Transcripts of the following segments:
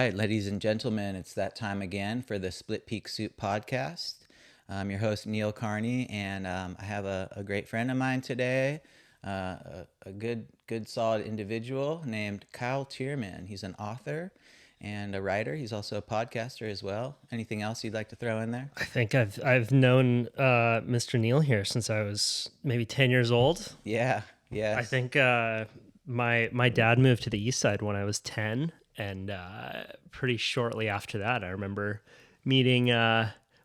right, ladies and gentlemen, it's that time again for the Split Peak Soup podcast. I'm your host, Neil Carney, and I have a great friend of mine today, a good, solid individual named Kyle Thiermann. He's an author and a writer. He's also a podcaster as well. Anything else you'd like to throw in there? I think I've known Mr. Neil here since I was maybe 10 years old. Yeah, yes. I think my dad moved to the east side when I was 10, and pretty shortly after that, I remember meeting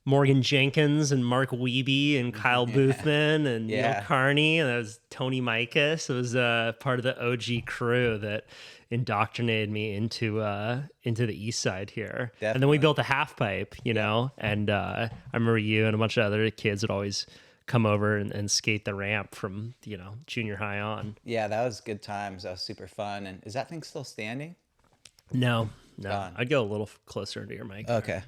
Morgan Jenkins and Mark Wiebe and Kyle Boothman and Neil Carney, and that was Tony Mikas. It was part of the OG crew that indoctrinated me into the east side here. Definitely. And then we built a half pipe, know, and I remember you and a bunch of other kids would always come over and skate the ramp from, junior high on. Yeah, that was good times. That was super fun. And is that thing still standing? No. I'd go a little closer into your mic. Okay.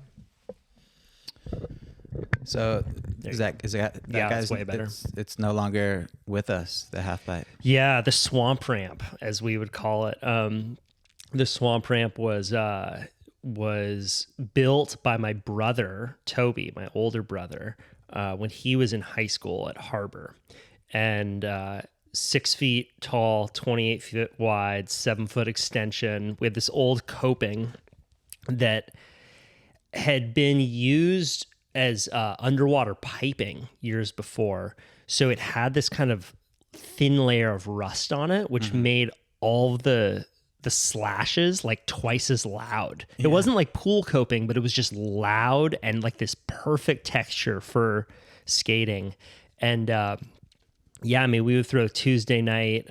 So that guy's way better. It's no longer with us, the half pipe. Yeah, the swamp ramp, as we would call it. The swamp ramp was built by my brother Toby, my older brother, when he was in high school at Harbor, and 6 feet tall, 28 feet wide, 7 foot extension. We had this old coping that had been used as underwater piping years before. So it had this kind of thin layer of rust on it, which made all the slashes like twice as loud. Yeah. It wasn't like pool coping, but it was just loud and like this perfect texture for skating. And we would throw Tuesday night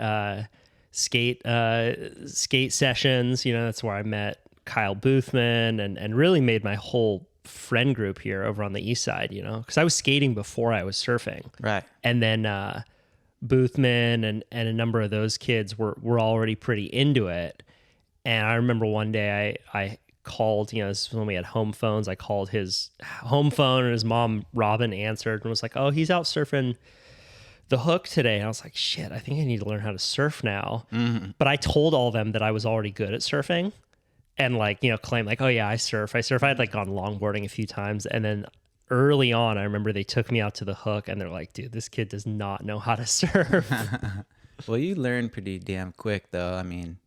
skate sessions. That's where I met Kyle Boothman and really made my whole friend group here over on the east side, because I was skating before I was surfing. Right. And then Boothman and a number of those kids were already pretty into it. And I remember one day I called, this was when we had home phones. I called his home phone and his mom, Robin, answered and was like, "Oh, he's out surfing the hook today." And I was like, shit, I think I need to learn how to surf now. Mm-hmm. But I told all of them that I was already good at surfing and claim oh yeah, I surf. I had gone longboarding a few times. And then early on, I remember they took me out to the hook and they're like, dude, this kid does not know how to surf. Well, you learned pretty damn quick though. I mean,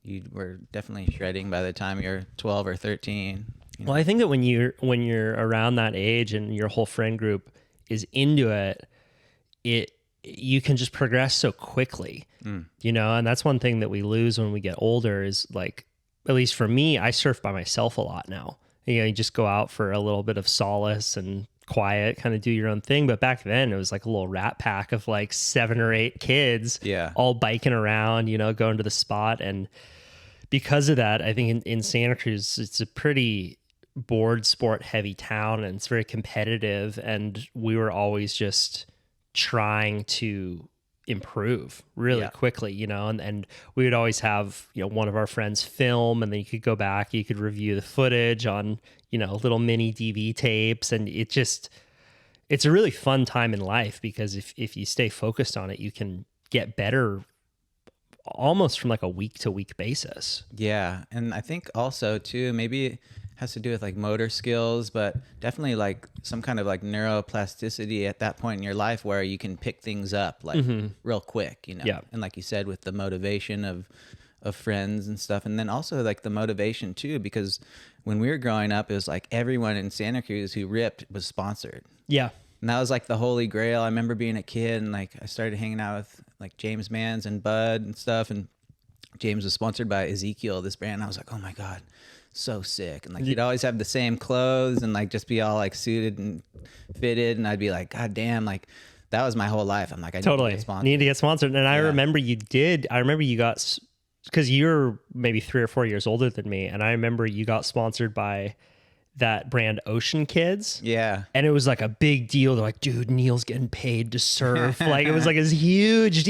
you were definitely shredding by the time you're 12 or 13. Well, I think that when you're around that age and your whole friend group is into it, you can just progress so quickly, and that's one thing that we lose when we get older is at least for me, I surf by myself a lot now. You just go out for a little bit of solace and quiet, kind of do your own thing. But back then it was like a little rat pack of 7 or 8 kids, all biking around, going to the spot. And because of that, I think in Santa Cruz, it's a pretty board sport heavy town and it's very competitive. And we were always just trying to improve really quickly, and we would always have, one of our friends film, and then you could go back, you could review the footage on, little mini DV tapes. And it's a really fun time in life because if you stay focused on it, you can get better almost from a week to week basis. Yeah. And I think also too, maybe it has to do with motor skills, but definitely some kind of neuroplasticity at that point in your life where you can pick things up real quick, Yeah. And like you said, with the motivation of friends and stuff. And then also the motivation too, because when we were growing up, it was everyone in Santa Cruz who ripped was sponsored. Yeah. And that was the holy grail. I remember being a kid and I started hanging out with James Mans and Bud and stuff. And James was sponsored by Ezekiel, this brand. I was like, oh my God, so sick. And he'd always have the same clothes and just be all suited and fitted. And I'd be like, God damn, that was my whole life. I'm I totally need to get sponsored. And I remember you got, because you're maybe 3 or 4 years older than me. And I remember you got sponsored by that brand Ocean Kids. Yeah. And it was a big deal. They're like, dude, Neil's getting paid to surf. It was this huge,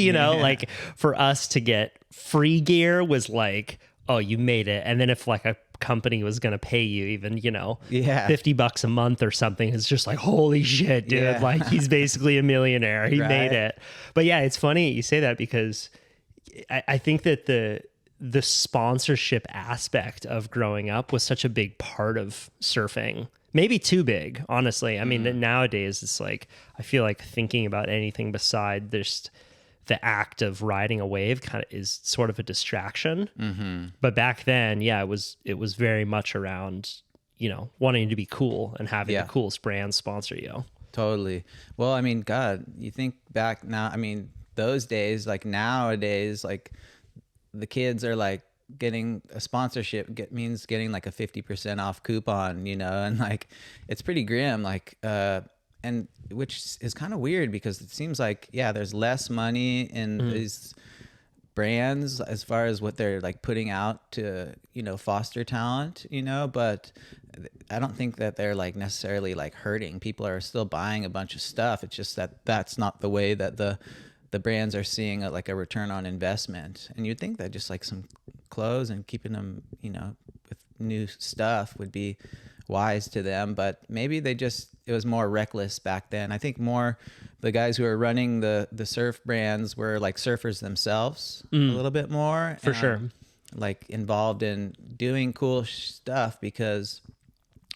for us to get free gear was oh, you made it. And then if a company was going to pay you even, $50 a month or something, it's just holy shit, dude. Yeah. He's basically a millionaire. He made it. But yeah, it's funny you say that because I think that the sponsorship aspect of growing up was such a big part of surfing. Maybe too big, honestly. I mean, nowadays it's like, I feel like thinking about anything beside just the act of riding a wave kind of is sort of a distraction. But back then, yeah, it was very much around, you know, wanting to be cool and having the coolest brand sponsor you. Totally. Well, I mean, God, you think back now, I mean, those days, like nowadays, like the kids are like getting a sponsorship means getting like a 50% off coupon, you know, and like it's pretty grim, like and which is kind of weird because it seems like, yeah, there's less money in these brands as far as what they're like putting out to, you know, foster talent, you know, but I don't think that they're like necessarily like hurting. People are still buying a bunch of stuff. It's just that that's not the way that the brands are seeing like a return on investment. And you'd think that just like some clothes and keeping them, you know, with new stuff would be wise to them, but maybe it was more reckless back then. I think more the guys who were running the surf brands were like surfers themselves a little bit more. For sure. Like involved in doing cool stuff because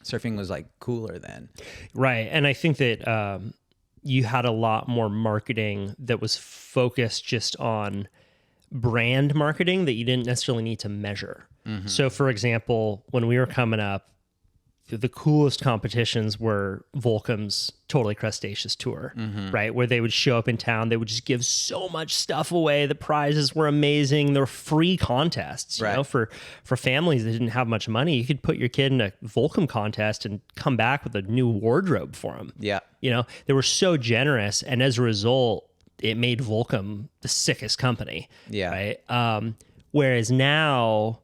surfing was like cooler then. Right. And I think that you had a lot more marketing that was focused just on brand marketing that you didn't necessarily need to measure. So for example, when we were coming up, the coolest competitions were Volcom's Totally Crustaceous Tour, right? Where they would show up in town. They would just give so much stuff away. The prizes were amazing. They were free contests, you know, for families that didn't have much money. You could put your kid in a Volcom contest and come back with a new wardrobe for them. Yeah. You know, they were so generous. And as a result, it made Volcom the sickest company. Yeah. Right. Whereas now,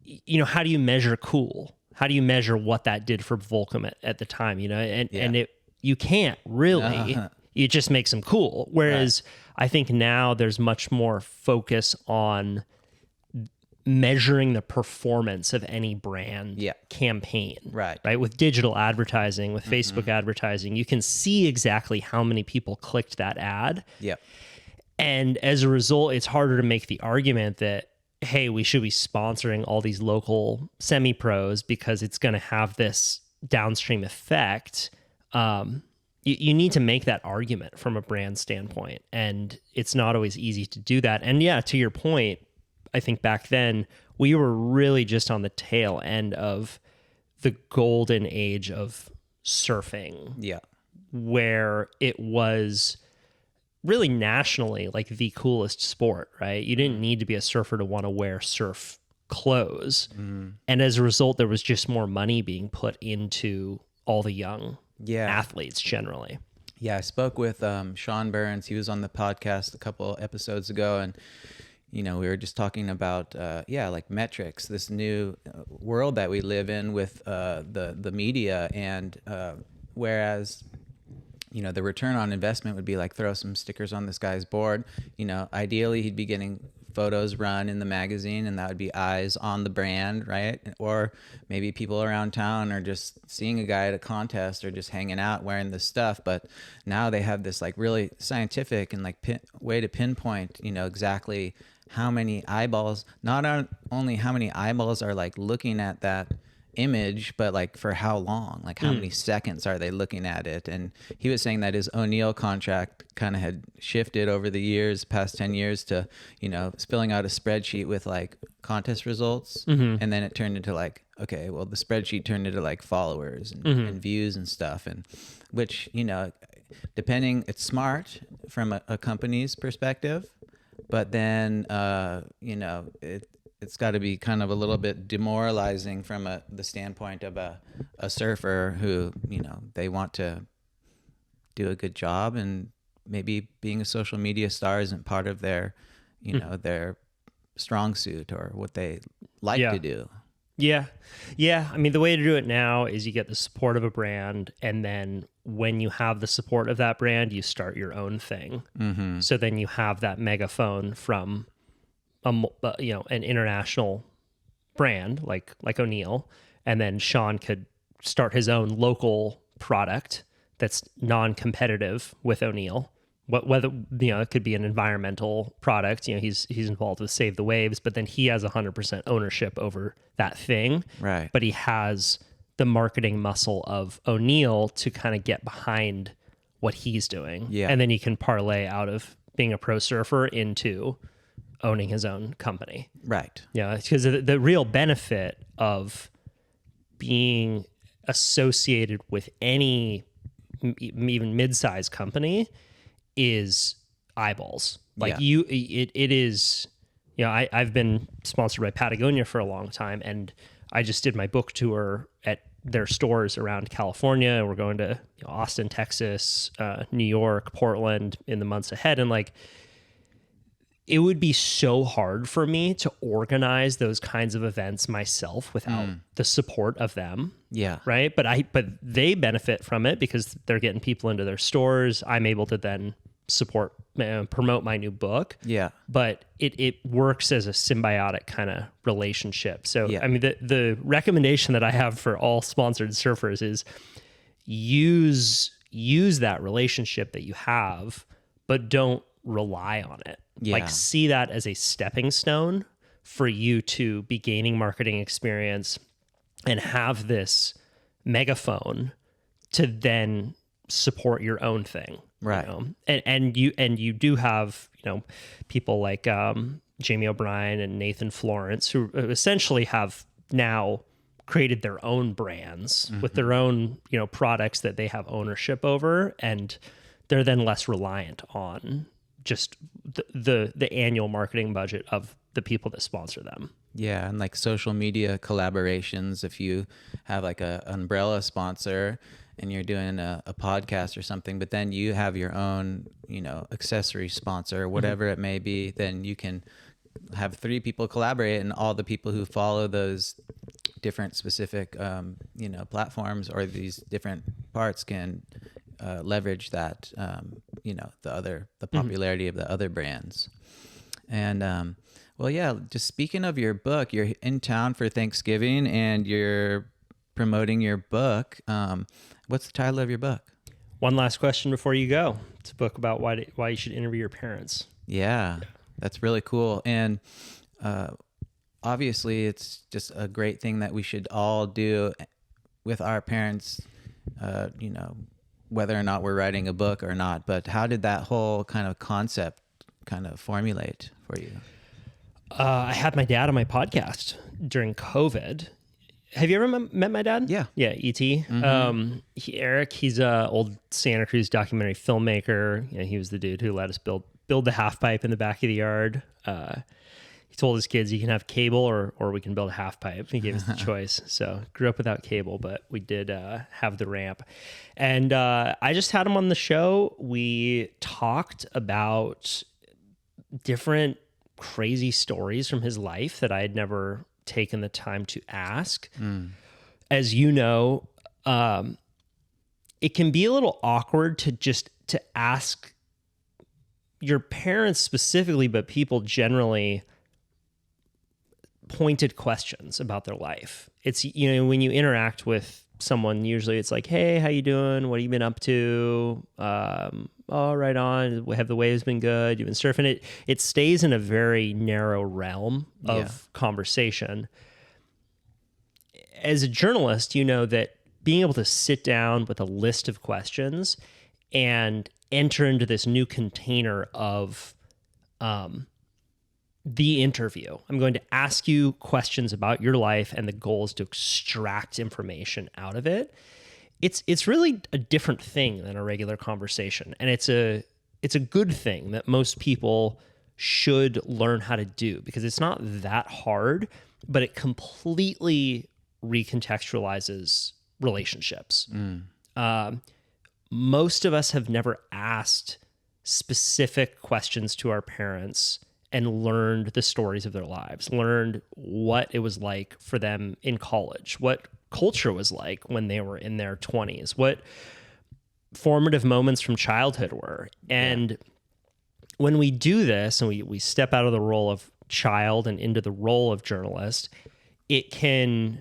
you know, how do you measure cool? How do you measure what that did for Volcom at the time, you know? And you can't really. You just make them cool. Whereas I think now there's much more focus on measuring the performance of any brand campaign. Right. With digital advertising, with Facebook advertising, you can see exactly how many people clicked that ad. Yeah. And as a result, it's harder to make the argument that, hey, we should be sponsoring all these local semi-pros because it's going to have this downstream effect. You need to make that argument from a brand standpoint, and it's not always easy to do that. And yeah, to your point, I think back then we were really just on the tail end of the golden age of surfing. Yeah. Where it was really nationally like the coolest sport, right? You didn't need to be a surfer to want to wear surf clothes. And as a result, there was just more money being put into all the young athletes generally. Yeah, I spoke with Sean Burns. He was on the podcast a couple episodes ago, and you know, we were just talking about like metrics, this new world that we live in with the media, and whereas, you know, the return on investment would be like throw some stickers on this guy's board. You know, ideally he'd be getting photos run in the magazine, and that would be eyes on the brand, right? Or maybe people around town are just seeing a guy at a contest or just hanging out wearing this stuff. But now they have this like really scientific and like way to pinpoint, you know, exactly how many eyeballs, not only how many eyeballs are like looking at that image, but like for how long, like how many seconds are they looking at it. And he was saying that his O'Neill contract kind of had shifted over the years, past 10 years, to, you know, filling out a spreadsheet with like contest results. And then it turned into like, okay, well, the spreadsheet turned into like followers and views and stuff. And which, you know, depending, it's smart from a company's perspective, but then, you know, it's got to be kind of a little bit demoralizing from the standpoint of a surfer who, you know, they want to do a good job, and maybe being a social media star isn't part of their, you know, their strong suit or what they like to do. Yeah. I mean, the way to do it now is you get the support of a brand, and then when you have the support of that brand, you start your own thing. So then you have that megaphone from you know, an international brand like O'Neill, and then Sean could start his own local product that's non-competitive with O'Neill, whether, it could be an environmental product. He's involved with Save the Waves, but then he has 100% ownership over that thing. Right. But he has the marketing muscle of O'Neill to kind of get behind what he's doing. Yeah. And then he can parlay out of being a pro surfer into owning his own company. Right. Yeah, because the real benefit of being associated with any even mid-sized company is eyeballs. Like it is, I've been sponsored by Patagonia for a long time, and I just did my book tour at their stores around California. We're going to Austin, Texas, New York, Portland in the months ahead. And like, it would be so hard for me to organize those kinds of events myself without the support of them. Yeah. Right. But they benefit from it because they're getting people into their stores. I'm able to then support, promote my new book. Yeah. But it works as a symbiotic kind of relationship. So, Yeah. I mean, the recommendation that I have for all sponsored surfers is use that relationship that you have, but don't rely on it. Yeah. Like, see that as a stepping stone for you to be gaining marketing experience and have this megaphone to then support your own thing. Right. And you do have, people like Jamie O'Brien and Nathan Florence, who essentially have now created their own brands with their own, products that they have ownership over, and they're then less reliant on just the annual marketing budget of the people that sponsor them. Yeah, and like social media collaborations, if you have like a umbrella sponsor and you're doing a podcast or something, but then you have your own, accessory sponsor, whatever it may be, then you can have 3 people collaborate, and all the people who follow those different specific, platforms or these different parts can leverage that, the popularity of the other brands. And, well, yeah, just speaking of your book, you're in town for Thanksgiving and you're promoting your book. What's the title of your book? One last question before you go. It's a book about why you should interview your parents. Yeah, that's really cool. And obviously, it's just a great thing that we should all do with our parents, whether or not we're writing a book or not. But how did that whole kind of concept kind of formulate for you? I had my dad on my podcast during COVID. Have you ever met my dad? Yeah. Yeah, E.T. Eric, he's a old Santa Cruz documentary filmmaker. He was the dude who let us build the half pipe in the back of the yard. He told his kids, you can have cable or we can build a half pipe. He gave us the choice. So grew up without cable, but we did have the ramp. And I just had him on the show. We talked about different crazy stories from his life that I had never taken the time to ask. As you know, it can be a little awkward to ask your parents specifically, but people generally, pointed questions about their life. It's, when you interact with someone, usually it's like, hey, how you doing? What have you been up to? Oh, right on. Have the waves been good? You've been surfing. It stays in a very narrow realm of conversation. As a journalist, you know that being able to sit down with a list of questions and enter into this new container of the interview. I'm going to ask you questions about your life, and the goal is to extract information out of it. It's really a different thing than a regular conversation, and it's a good thing that most people should learn how to do, because it's not that hard, but it completely recontextualizes relationships. Most of us have never asked specific questions to our parents and learned the stories of their lives, learned what it was like for them in college, what culture was like when they were in their 20s, what formative moments from childhood were. And when we do this and we step out of the role of child and into the role of journalist, it can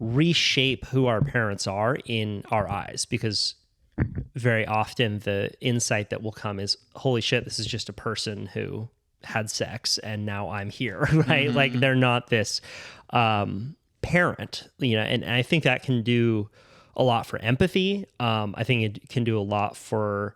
reshape who our parents are in our eyes, because very often the insight that will come is, holy shit, this is just a person who had sex and now I'm here, right? Mm-hmm. Like they're not this parent, and I think that can do a lot for empathy. I think it can do a lot for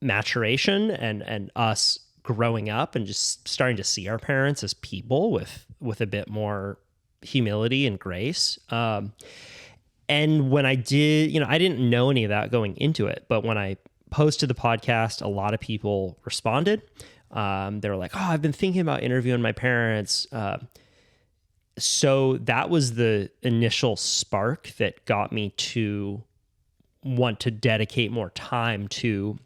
maturation and us growing up and just starting to see our parents as people with a bit more humility and grace. And when I did, I didn't know any of that going into it, but when I posted the podcast, a lot of people responded. They were like, "Oh, I've been thinking about interviewing my parents." So that was the initial spark that got me to want to dedicate more time to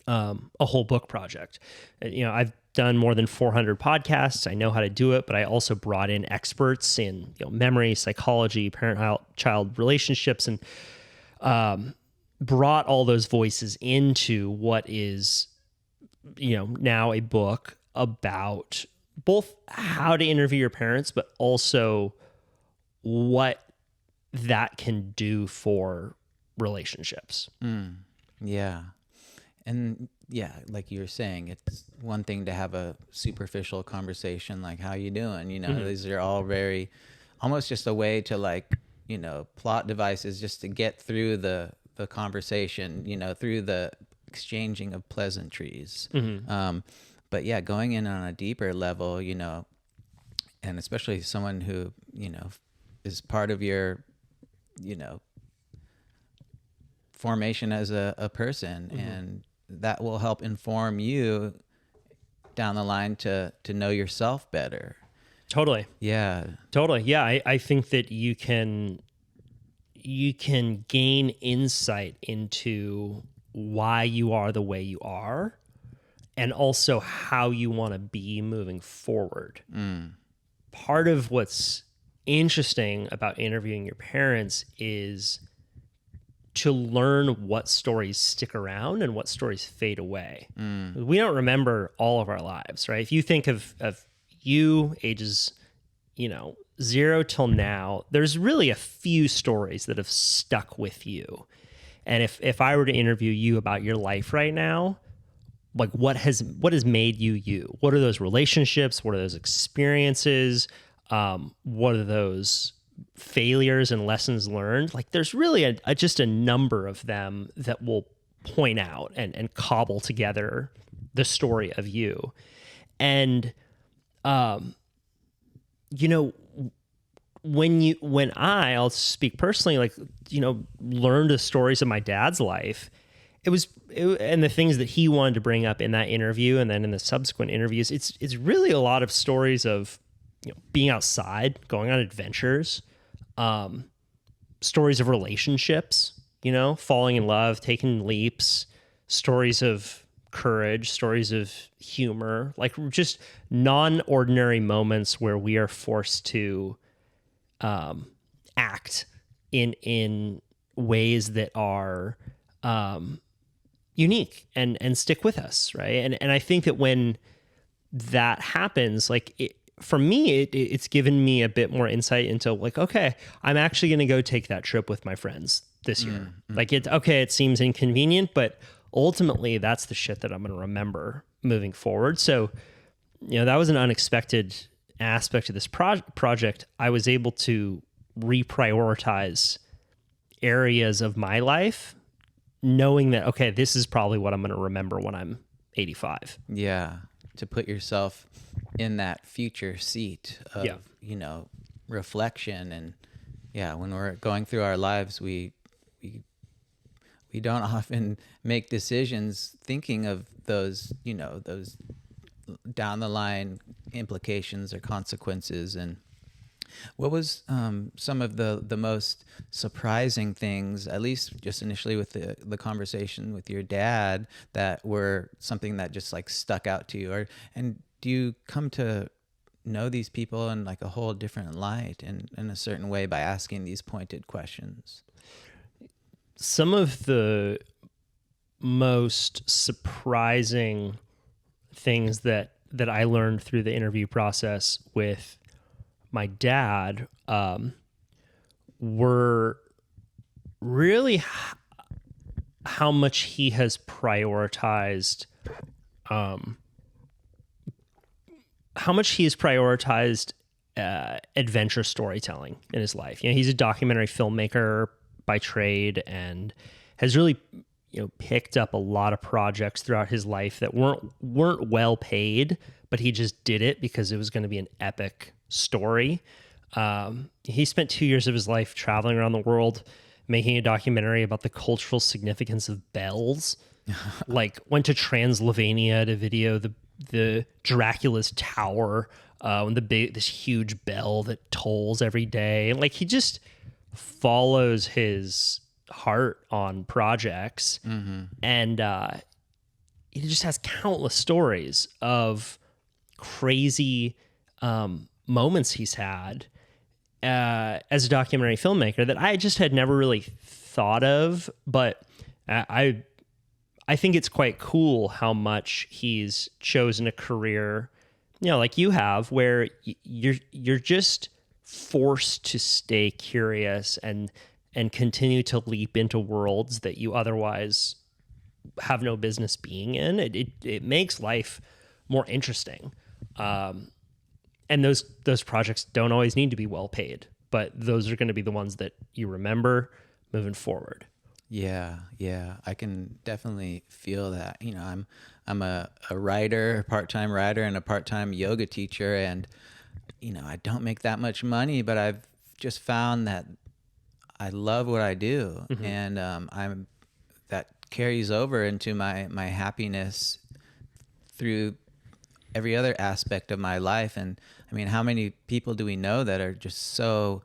a whole book project. I've done more than 400 podcasts. I know how to do it, but I also brought in experts in memory, psychology, parent-child relationships, and brought all those voices into what is, now a book about both how to interview your parents, but also what that can do for relationships. Yeah. And yeah, like you were saying, it's one thing to have a superficial conversation like, how you doing? These are all very, almost just a way to like, plot devices just to get through the conversation, through the exchanging of pleasantries. But yeah, going in on a deeper level, and especially someone who, is part of your, formation as a person, and that will help inform you down the line to know yourself better. Totally. Yeah. I think that you can gain insight into why you are the way you are, and also how you want to be moving forward. Part of what's interesting about interviewing your parents is to learn what stories stick around and what stories fade away. We don't remember all of our lives, right? If you think of you ages, 0 till now, there's really a few stories that have stuck with you. And if I were to interview you about your life right now, like what has made you you? What are those relationships? What are those experiences? What are those failures and lessons learned? Like there's really just a number of them that will point out and cobble together the story of you. And I'll speak personally, like, learned the stories of my dad's life, and the things that he wanted to bring up in that interview and then in the subsequent interviews, it's really a lot of stories of being outside, going on adventures, stories of relationships, falling in love, taking leaps, stories of courage, stories of humor, like just non-ordinary moments where we are forced to act in ways that are unique and stick with us, right? And I think that when that happens, like for me, it's given me a bit more insight into like, okay, I'm actually going to go take that trip with my friends this year. Like it seems inconvenient, but ultimately that's the shit that I'm going to remember moving forward. So, that was an unexpected aspect of this project. I was able to reprioritize areas of my life, knowing that, okay, this is probably what I'm going to remember when I'm 85. Yeah. To put yourself in that future seat of, reflection. And yeah, when we're going through our lives, we don't often make decisions thinking of those, those down the line implications or consequences. And what was some of the most surprising things, at least just initially with the conversation with your dad, that were something that just like stuck out to you? And do you come to know these people in like a whole different light and in a certain way by asking these pointed questions? Some of the most surprising things that I learned through the interview process with my dad were really how much he has prioritized, adventure storytelling in his life. You know, he's a documentary filmmaker by trade and has really, you know, picked up a lot of projects throughout his life that weren't well paid, but he just did it because it was going to be an epic story. He spent 2 years of his life traveling around the world, making a documentary about the cultural significance of bells. Like went to Transylvania to video the Dracula's tower, and this huge bell that tolls every day. And like he just follows his heart on projects, and he just has countless stories of crazy moments he's had as a documentary filmmaker that I just had never really thought of. But I think it's quite cool how much he's chosen a career, you know, like you have, where you're just forced to stay curious and continue to leap into worlds that you otherwise have no business being in. It makes life more interesting. And those projects don't always need to be well paid, but those are going to be the ones that you remember moving forward. Yeah, I can definitely feel that. You know, I'm a writer, part-time writer, and a part-time yoga teacher, and you know, I don't make that much money, but I've just found that I love what I do, and that carries over into my happiness through every other aspect of my life. And I mean, how many people do we know that are just so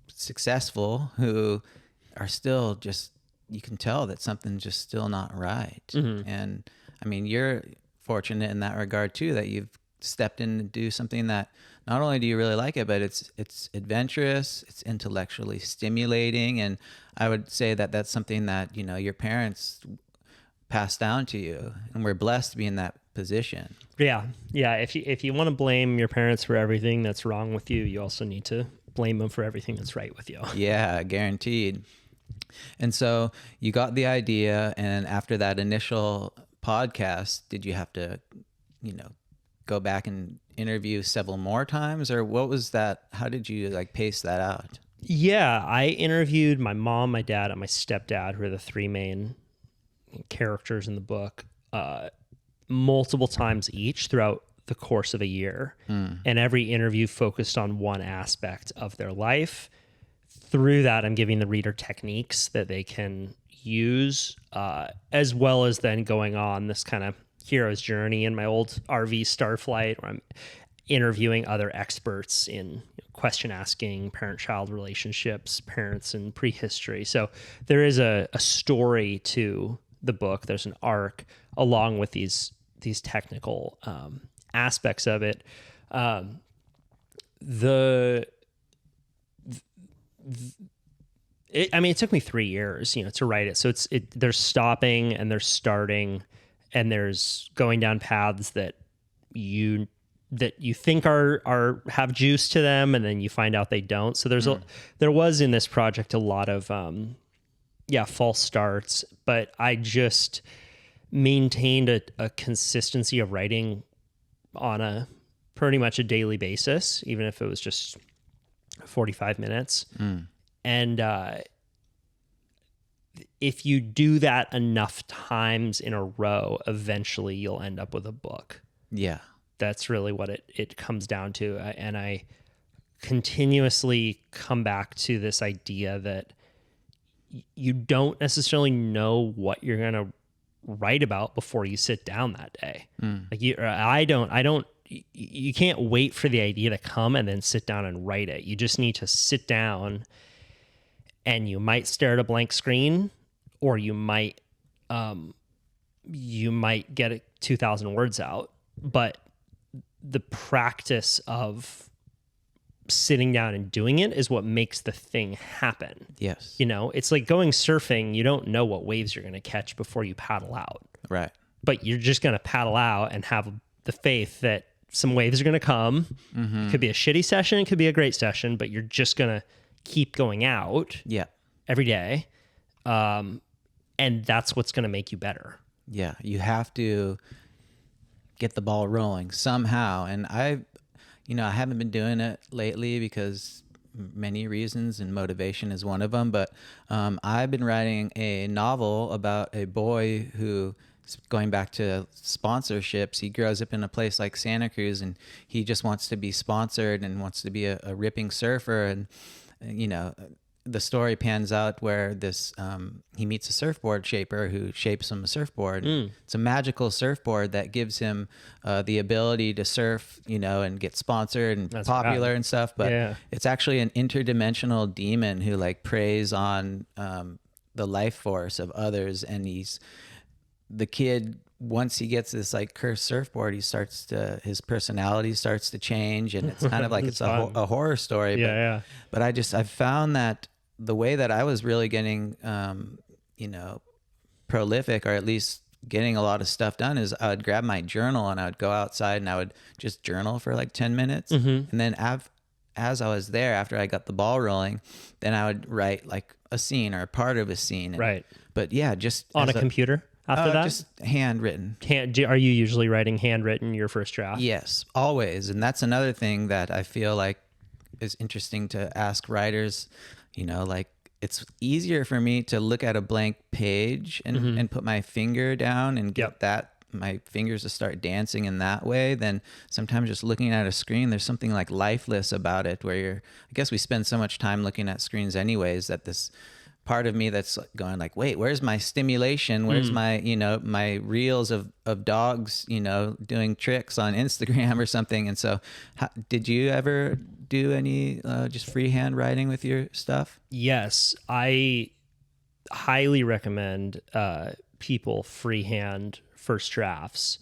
successful who are still just, you can tell that something's just still not right. And I mean, you're fortunate in that regard too, that you've stepped in to do something that not only do you really like it, but it's adventurous, it's intellectually stimulating. And I would say that that's something that, you know, your parents passed down to you, and we're blessed to be in that position. Yeah. If you want to blame your parents for everything that's wrong with you, you also need to blame them for everything that's right with you. Yeah, guaranteed. And so you got the idea, and after that initial podcast, did you have to, you know, go back and interview several more times, or what was that? How did you like pace that out? Yeah, I interviewed my mom, my dad, and my stepdad, who are the three main characters in the book, multiple times each throughout the course of a year. And every interview focused on one aspect of their life. Through that, I'm giving the reader techniques that they can use, as well as then going on this kind of hero's journey in my old RV Starflight, where I'm interviewing other experts in question asking, parent-child relationships, parents in prehistory. So there is a story to the book. There's an arc along with these technical aspects of it. It took me 3 years, you know, to write it. So there's stopping and there's starting, and there's going down paths that you think are have juice to them, and then you find out they don't. So there was in this project a lot of false starts, but I just maintained a consistency of writing on a pretty much a daily basis, even if it was just 45 minutes. And if you do that enough times in a row, eventually you'll end up with a book. Yeah. That's really what it comes down to. And I continuously come back to this idea that you don't necessarily know what you're going to write about before you sit down that day. Like you can't wait for the idea to come and then sit down and write it. You just need to sit down, and you might stare at a blank screen, or you might get 2,000 words out. But the practice of sitting down and doing it is what makes the thing happen. Yes. You know, it's like going surfing. You don't know what waves you're going to catch before you paddle out. Right. But you're just going to paddle out and have the faith that some waves are going to come. It could be a shitty session. It could be a great session, but you're just going to keep going out Yeah. every day And that's what's going to make you better. Yeah, you have to get the ball rolling somehow. And I haven't been doing it lately because many reasons, and motivation is one of them. But I've been writing a novel about a boy who, going back to sponsorships, he grows up in a place like Santa Cruz, and he just wants to be sponsored and wants to be a ripping surfer. And the story pans out where this he meets a surfboard shaper who shapes him a surfboard. It's a magical surfboard that gives him the ability to surf, and get sponsored and That's popular rad. and stuff. But it's actually an interdimensional demon who like preys on the life force of others. And the kid, once he gets this like cursed surfboard, his personality starts to change, and it's kind of like it's a horror story. But I've found that the way that I was really getting, prolific, or at least getting a lot of stuff done, is I would grab my journal and I would go outside and I would just journal for like 10 minutes. And then as I was there, after I got the ball rolling, then I would write like a scene or a part of a scene. Right. But yeah, just on a computer after that? Just handwritten. Are you usually writing handwritten your first draft? Yes, always. And that's another thing that I feel like is interesting to ask writers. Like, it's easier for me to look at a blank page and put my finger down and get my fingers to start dancing in that way than sometimes just looking at a screen. There's something like lifeless about it, where I guess we spend so much time looking at screens anyways, that this part of me that's going like, wait, where's my stimulation? Where's my, my reels of dogs, doing tricks on Instagram or something. And so did you ever do any just freehand writing with your stuff? Yes. I highly recommend people freehand first drafts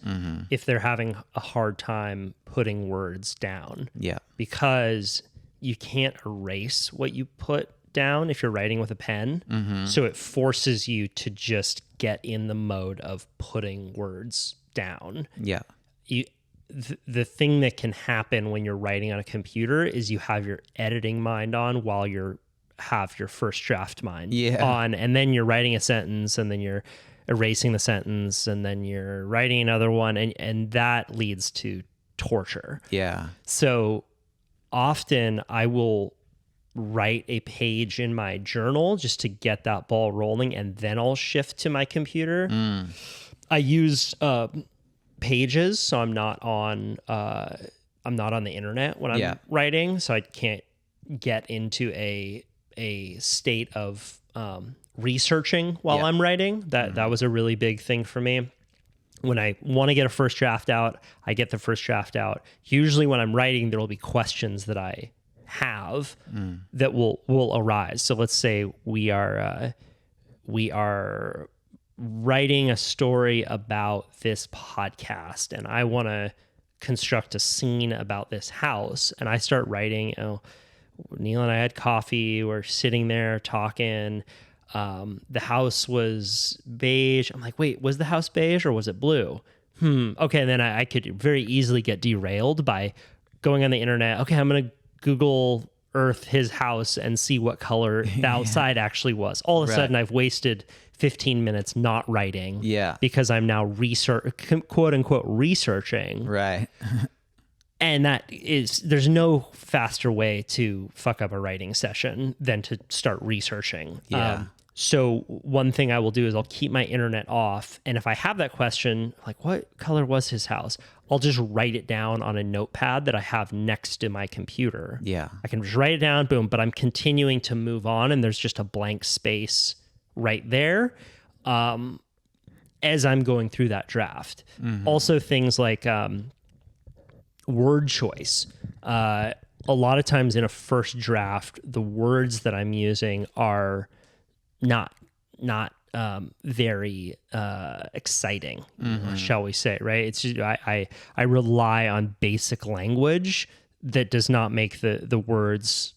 if they're having a hard time putting words down. Yeah. Because you can't erase what you put down if you're writing with a pen. So it forces you to just get in the mode of putting words down. Yeah. The thing that can happen when you're writing on a computer is you have your editing mind on while have your first draft mind on, and then you're writing a sentence, and then you're erasing the sentence, and then you're writing another one, and that leads to torture. Yeah. So often I will write a page in my journal just to get that ball rolling, and then I'll shift to my computer. I use Pages, so I'm not on the internet when I'm writing, so I can't get into a state of researching while I'm writing. That was a really big thing for me. When I want to get a first draft out, I get the first draft out. Usually when I'm writing, there will be questions that I have that will arise. So let's say we are writing a story about this podcast, and I want to construct a scene about this house, and I start writing. Neil and I had coffee. We're sitting there talking. The house was beige. I'm like, wait, was the house beige or was it blue? Okay, and then I could very easily get derailed by going on the internet. Okay, I'm going to Google Earth his house and see what color the outside actually was. All of a sudden, I've wasted 15 minutes not writing. Yeah. Because I'm now quote unquote researching. Right. And there's no faster way to fuck up a writing session than to start researching. Yeah. So one thing I will do is I'll keep my internet off. And if I have that question, like what color was his house? I'll just write it down on a notepad that I have next to my computer. Yeah. I can just write it down, boom, but I'm continuing to move on, and there's just a blank space right there as I'm going through that draft. Also things like word choice. A lot of times in a first draft, the words that I'm using are not very exciting, shall we say, right? It's just, I rely on basic language that does not make the words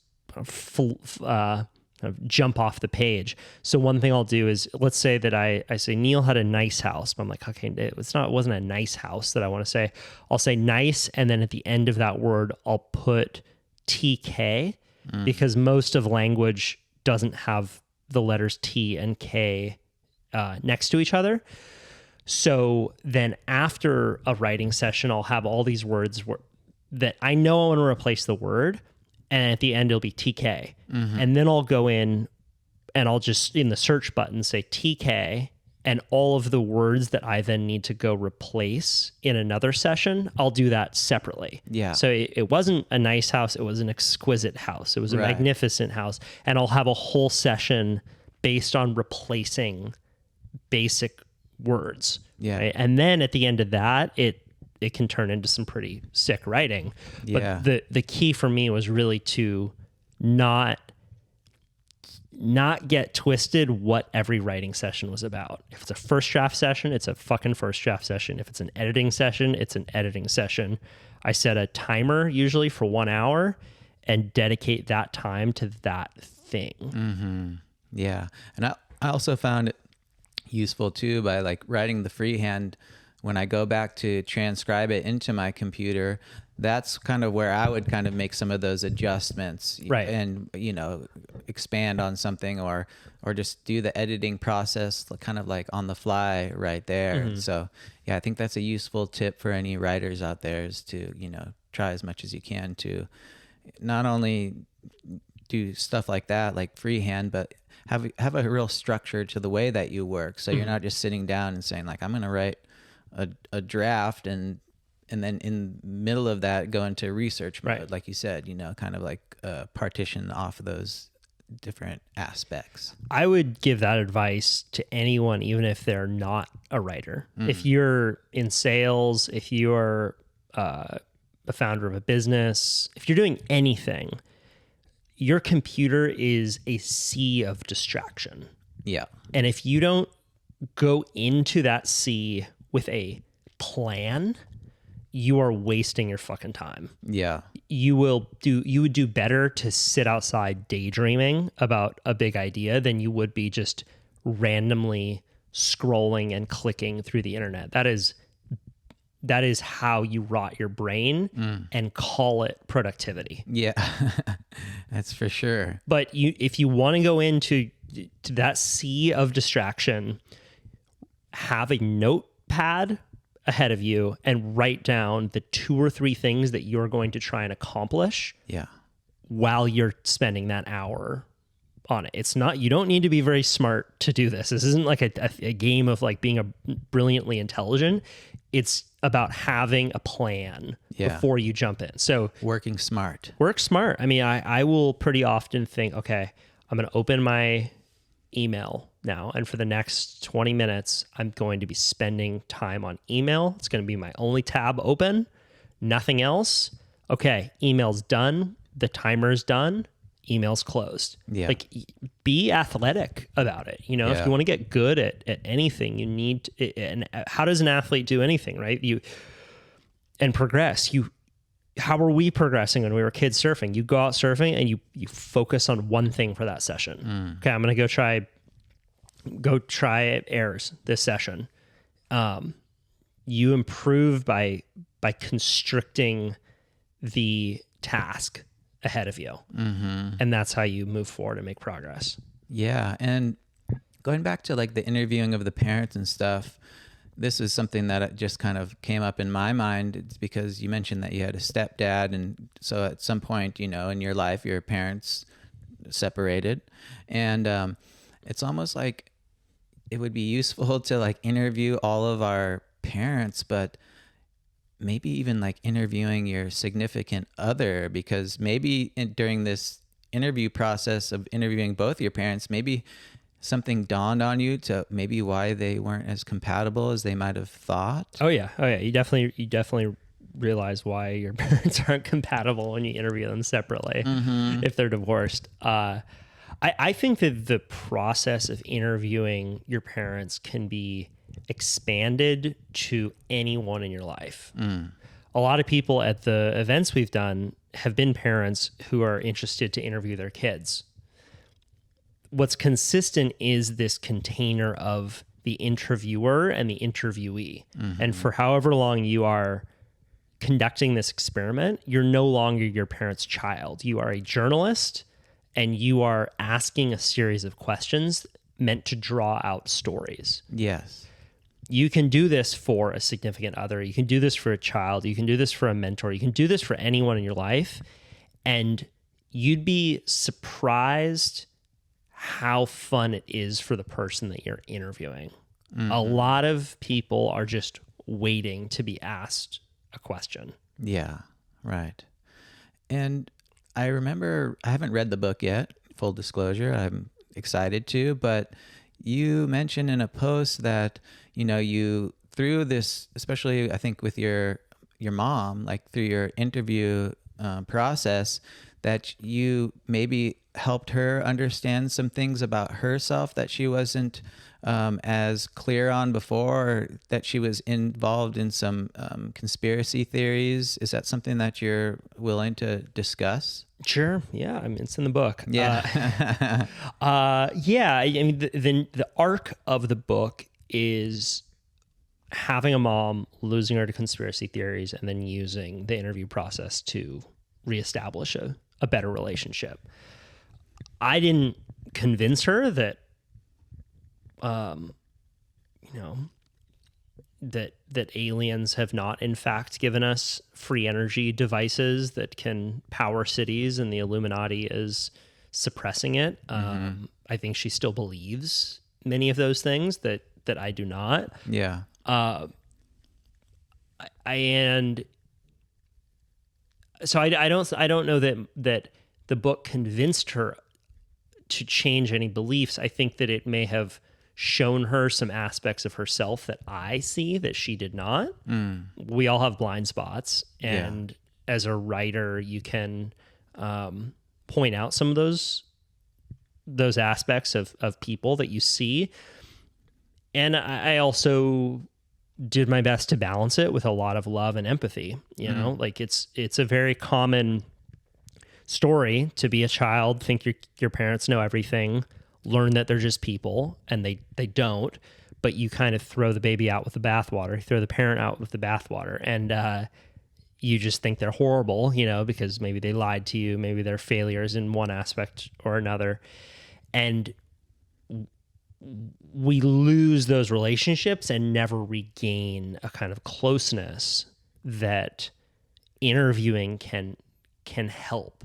jump off the page. So one thing I'll do is, let's say that I say Neil had a nice house, but I'm like, okay, it wasn't a nice house that I want to say. I'll say nice, and then at the end of that word, I'll put TK, because most of language doesn't have the letters T and K next to each other. So then after a writing session, I'll have all these words that I know I want to replace the word. And at the end, it'll be TK. And then I'll go in and I'll just, in the search button, say TK. And all of the words that I then need to go replace in another session, I'll do that separately. Yeah. So it wasn't a nice house. It was an exquisite house. It was a magnificent house. And I'll have a whole session based on replacing basic words. Yeah. Right? And then at the end of that, it can turn into some pretty sick writing. Yeah. But the key for me was really to not get twisted what every writing session was about. If it's a first draft session, it's a fucking first draft session. If it's an editing session, it's an editing session. I set a timer usually for 1 hour and dedicate that time to that thing. Yeah. And I also found it useful too by like writing the freehand. When I go back to transcribe it into my computer, that's kind of where I would kind of make some of those adjustments, right? And expand on something or just do the editing process kind of like on the fly right there. So yeah, I think that's a useful tip for any writers out there, is to try as much as you can to not only do stuff like that, like freehand, but have a real structure to the way that you work. So you're not just sitting down and saying like, I'm going to write a draft and then in the middle of that go into research mode, like you said, kind of like partition off of those different aspects. I would give that advice to anyone, even if they're not a writer. If you're in sales, if you're a founder of a business, if you're doing anything, your computer is a sea of distraction. Yeah. And if you don't go into that sea with a plan, you are wasting your fucking time. Yeah. You would do better to sit outside daydreaming about a big idea than you would be just randomly scrolling and clicking through the internet. That is how you rot your brain and call it productivity. Yeah. That's for sure. But if you want to go into that sea of distraction, have a notepad ahead of you and write down the 2 or 3 things that you're going to try and accomplish while you're spending that hour on it. It's not, you don't need to be very smart to do this. This isn't like a game of like being a brilliantly intelligent. It's about having a plan before you jump in. So working smart. Work smart. I mean, I will pretty often think, okay, I'm going to open my email now, and for the next 20 minutes, I'm going to be spending time on email. It's going to be my only tab open, nothing else. Okay, email's done. The timer's done. Email's closed. Yeah. Like, be athletic about it. If you want to get good at anything, you need to, and how does an athlete do anything, right? And progress. How were we progressing when we were kids surfing? You go out surfing and you focus on one thing for that session. Okay, I'm going to go try airs this session. You improve by constricting the task ahead of you. And that's how you move forward and make progress. Yeah. And going back to like the interviewing of the parents and stuff, this is something that just kind of came up in my mind. It's because you mentioned that you had a stepdad. And so at some point, in your life, your parents separated. And it's almost like it would be useful to like interview all of our parents, but maybe even like interviewing your significant other, because maybe during this interview process of interviewing both your parents, maybe something dawned on you to maybe why they weren't as compatible as they might have thought. Oh yeah. You definitely realize why your parents aren't compatible when you interview them separately if they're divorced. I think that the process of interviewing your parents can be expanded to anyone in your life. A lot of people at the events we've done have been parents who are interested to interview their kids. What's consistent is this container of the interviewer and the interviewee. And for however long you are conducting this experiment, you're no longer your parent's child. You are a journalist, and you are asking a series of questions meant to draw out stories. Yes. You can do this for a significant other. You can do this for a child. You can do this for a mentor. You can do this for anyone in your life. And you'd be surprised how fun it is for the person that you're interviewing. A lot of people are just waiting to be asked a question. Yeah, right. And I remember, I haven't read the book yet, full disclosure. I'm excited to, but you mentioned in a post that, you through this, especially I think with your mom, like through your interview process, that you maybe helped her understand some things about herself that she wasn't as clear on before, or that she was involved in some conspiracy theories. Is that something that you're willing to discuss? Sure. Yeah. I mean, it's in the book. Yeah. Yeah. I mean, the arc of the book is having a mom, losing her to conspiracy theories, and then using the interview process to reestablish a better relationship. I didn't convince her that, that aliens have not in fact given us free energy devices that can power cities, and the Illuminati is suppressing it. I think she still believes many of those things that I do not. Yeah. And so I don't know that the book convinced her to change any beliefs. I think that it may have shown her some aspects of herself that I see that she did not. We all have blind spots, and as a writer, you can point out some of those aspects of people that you see. And I also did my best to balance it with a lot of love and empathy. Like it's a very common story to be a child, think your parents know everything, learn that they're just people, and they don't, but you kind of throw the baby out with the bathwater, you throw the parent out with the bathwater, and you just think they're horrible, because maybe they lied to you, maybe they're failures in one aspect or another. And we lose those relationships and never regain a kind of closeness that interviewing can help.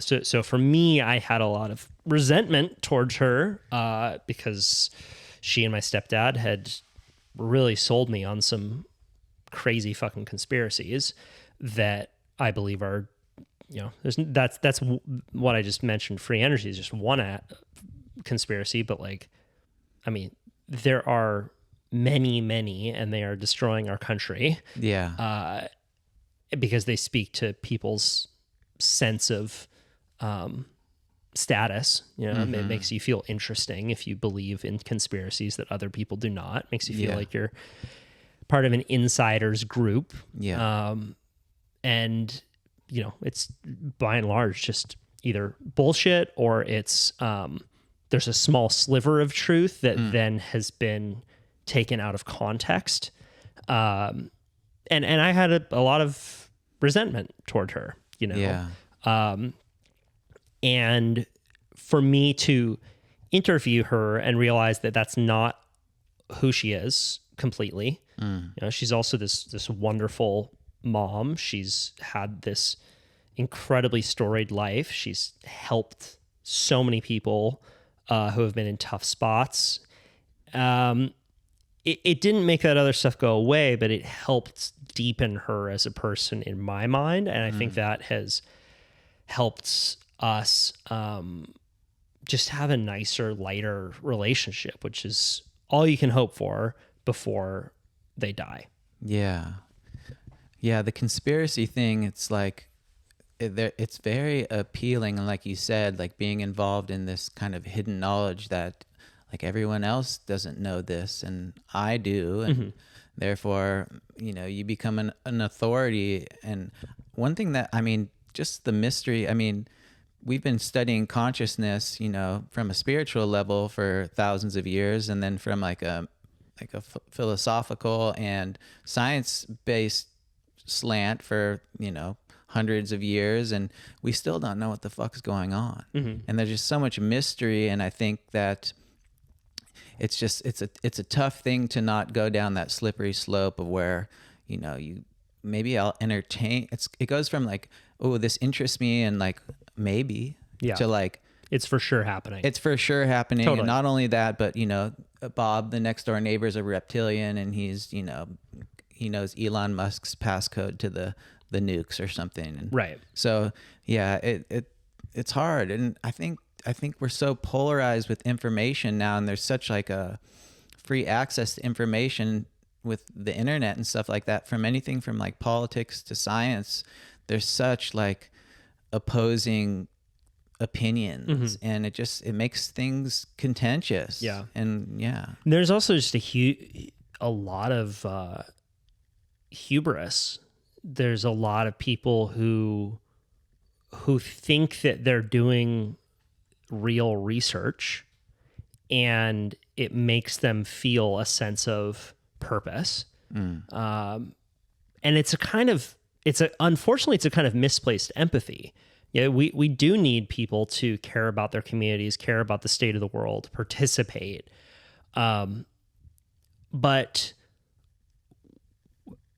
So for me, I had a lot of resentment towards her because she and my stepdad had really sold me on some crazy fucking conspiracies that I believe are, that's what I just mentioned. Free energy is just one conspiracy, but there are many, and they are destroying our country. Yeah. Because they speak to people's sense of status. It makes you feel interesting if you believe in conspiracies that other people do not. It makes you feel like you're part of an insiders group. Yeah. And it's by and large just either bullshit, or it's there's a small sliver of truth that then has been taken out of context. And I had a lot of resentment toward her, Yeah. And for me to interview her and realize that that's not who she is completely. She's also this wonderful mom. She's had this incredibly storied life. She's helped so many people who have been in tough spots. It didn't make that other stuff go away, but it helped deepen her as a person in my mind. And I think that has helped us just have a nicer, lighter relationship, which is all you can hope for before they die. Yeah. Yeah. The conspiracy thing, it's like, it's very appealing. And like you said, like being involved in this kind of hidden knowledge that like everyone else doesn't know this and I do. And therefore, you become an authority. And one thing that, just the mystery, we've been studying consciousness, from a spiritual level for thousands of years. And then from like a philosophical and science-based slant for, hundreds of years, and we still don't know what the fuck's going on. And there's just so much mystery, and I think that it's a tough thing to not go down that slippery slope of where, you know, maybe I'll entertain. It goes from like, oh, this interests me, and like maybe to like, it's for sure happening. It's for sure happening. Totally. And not only that, but, you know, Bob, the next door neighbor, is a reptilian, and he's, you know, he knows Elon Musk's passcode to the nukes or something. And right. So yeah, it's hard. And I think we're so polarized with information now, and there's such like a free access to information with the internet and stuff like that, from anything from like politics to science. There's such like opposing opinions, and it makes things contentious. Yeah. And yeah, there's also just a lot of hubris. There's a lot of people who think that they're doing real research, and it makes them feel a sense of purpose. And unfortunately it's a kind of misplaced empathy. Yeah, we do need people to care about their communities, care about the state of the world, participate. But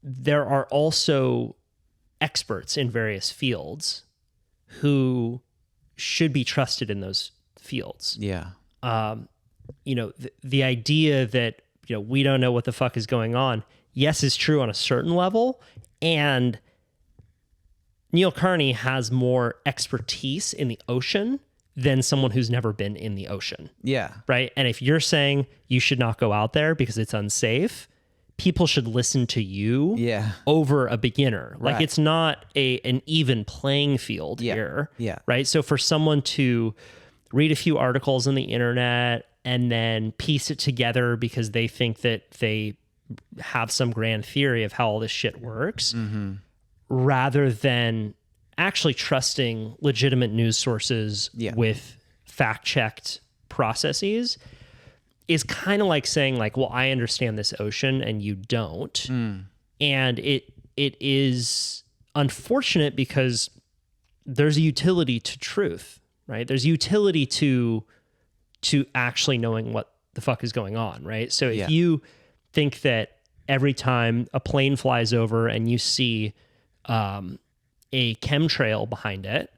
there are also experts in various fields who should be trusted in those fields. Yeah. You know, the idea that, you know, we don't know what the fuck is going on, yes, is true on a certain level. And Neil Carney has more expertise in the ocean than someone who's never been in the ocean. Yeah. Right. And if you're saying you should not go out there because it's unsafe, people should listen to you over a beginner. Like, it's not an even playing field here. Yeah. Right. So for someone to read a few articles on the internet and then piece it together because they think that they have some grand theory of how all this shit works, rather than actually trusting legitimate news sources with fact-checked processes, is kind of like saying like, well, I understand this ocean and you don't. And it is unfortunate because there's a utility to truth, right? There's utility to actually knowing what the fuck is going on, right? So if you think that every time a plane flies over and you see a chemtrail behind it,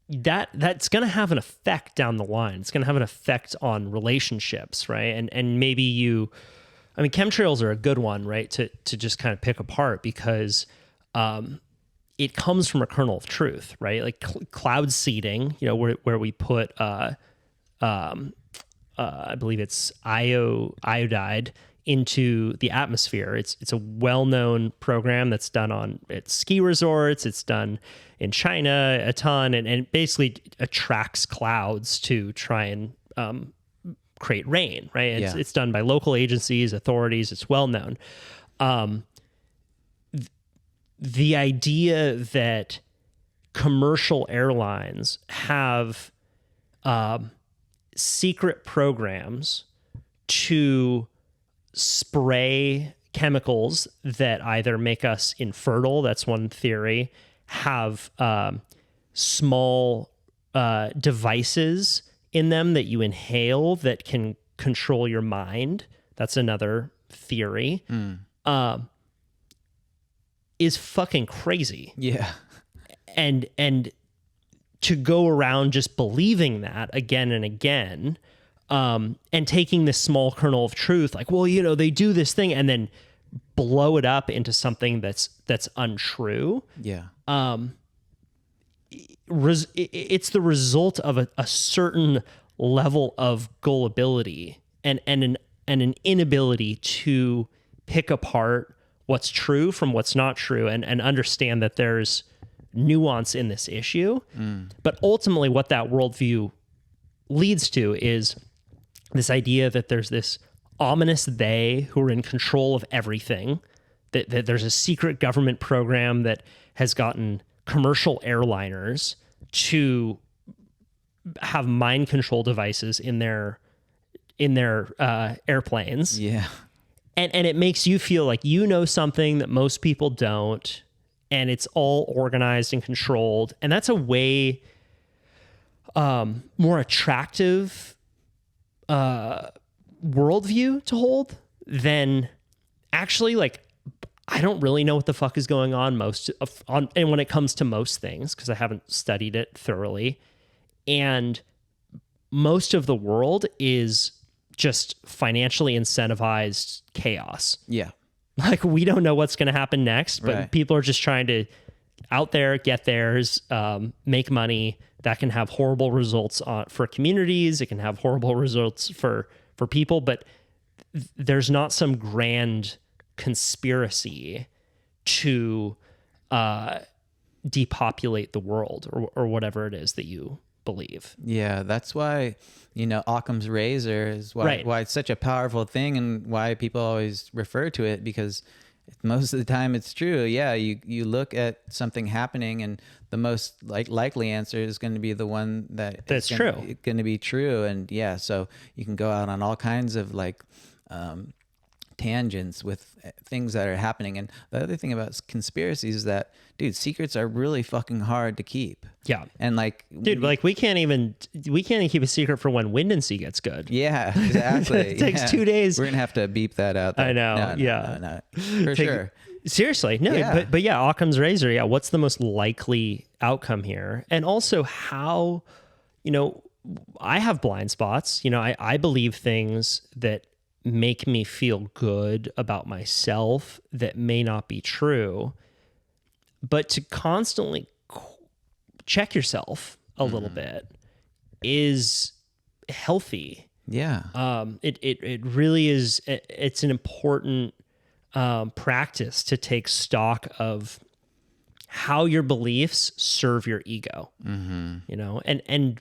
that's going to have an effect down the line. It's going to have an effect on relationships, right? And maybe chemtrails are a good one, right? To just kind of pick apart, because it comes from a kernel of truth, right? Like cloud seeding, you know, where we put, I believe it's iodide into the atmosphere. It's a well-known program that's done at ski resorts. It's done in China a ton, and it basically attracts clouds to try and create rain, right? It's done by local agencies, authorities. It's well known. The idea that commercial airlines have secret programs to spray chemicals that either make us infertile, that's one theory, have small devices in them that you inhale that can control your mind, that's another theory, is fucking crazy. Yeah. And to go around just believing that again and again, and taking this small kernel of truth, like, well, you know, they do this thing, and then blow it up into something that's untrue. Yeah. It's the result of a certain level of gullibility and an inability to pick apart what's true from what's not true, and understand that there's nuance in this issue. But ultimately what that worldview leads to is this idea that there's this ominous they who are in control of everything, that there's a secret government program that has gotten commercial airliners to have mind control devices in their airplanes. Yeah. and it makes you feel like you know something that most people don't, and it's all organized and controlled. And that's a way more attractive worldview to hold than actually like, I don't really know what the fuck is going on and when it comes to most things, because I haven't studied it thoroughly. And most of the world is just financially incentivized chaos. Yeah. Like, we don't know what's going to happen next, but Right. people are just trying to out there, get theirs, make money. That can have horrible results for communities. It can have horrible results for people, but there's not some grand conspiracy to depopulate the world or whatever it is that you believe. Yeah, that's why, Occam's razor is why it's such a powerful thing, and why people always refer to it, because most of the time it's true. Yeah, you look at something happening, and the most likely answer is going to be the one that's true. Going to be true. And yeah, so you can go out on all kinds of tangents with things that are happening. And the other thing about conspiracies is that, dude, secrets are really fucking hard to keep. Yeah. And dude, we can't even keep a secret for when Wind and Sea gets good. Yeah, exactly. It takes 2 days. We're going to have to beep that out there. I know. No, for sure. Seriously. No, Yeah. but yeah, Occam's razor. Yeah. What's the most likely outcome here? And also how, I have blind spots. I believe things that make me feel good about myself that may not be true, but to constantly check yourself a little bit is healthy. Yeah. It really is. It's an important practice to take stock of how your beliefs serve your ego. And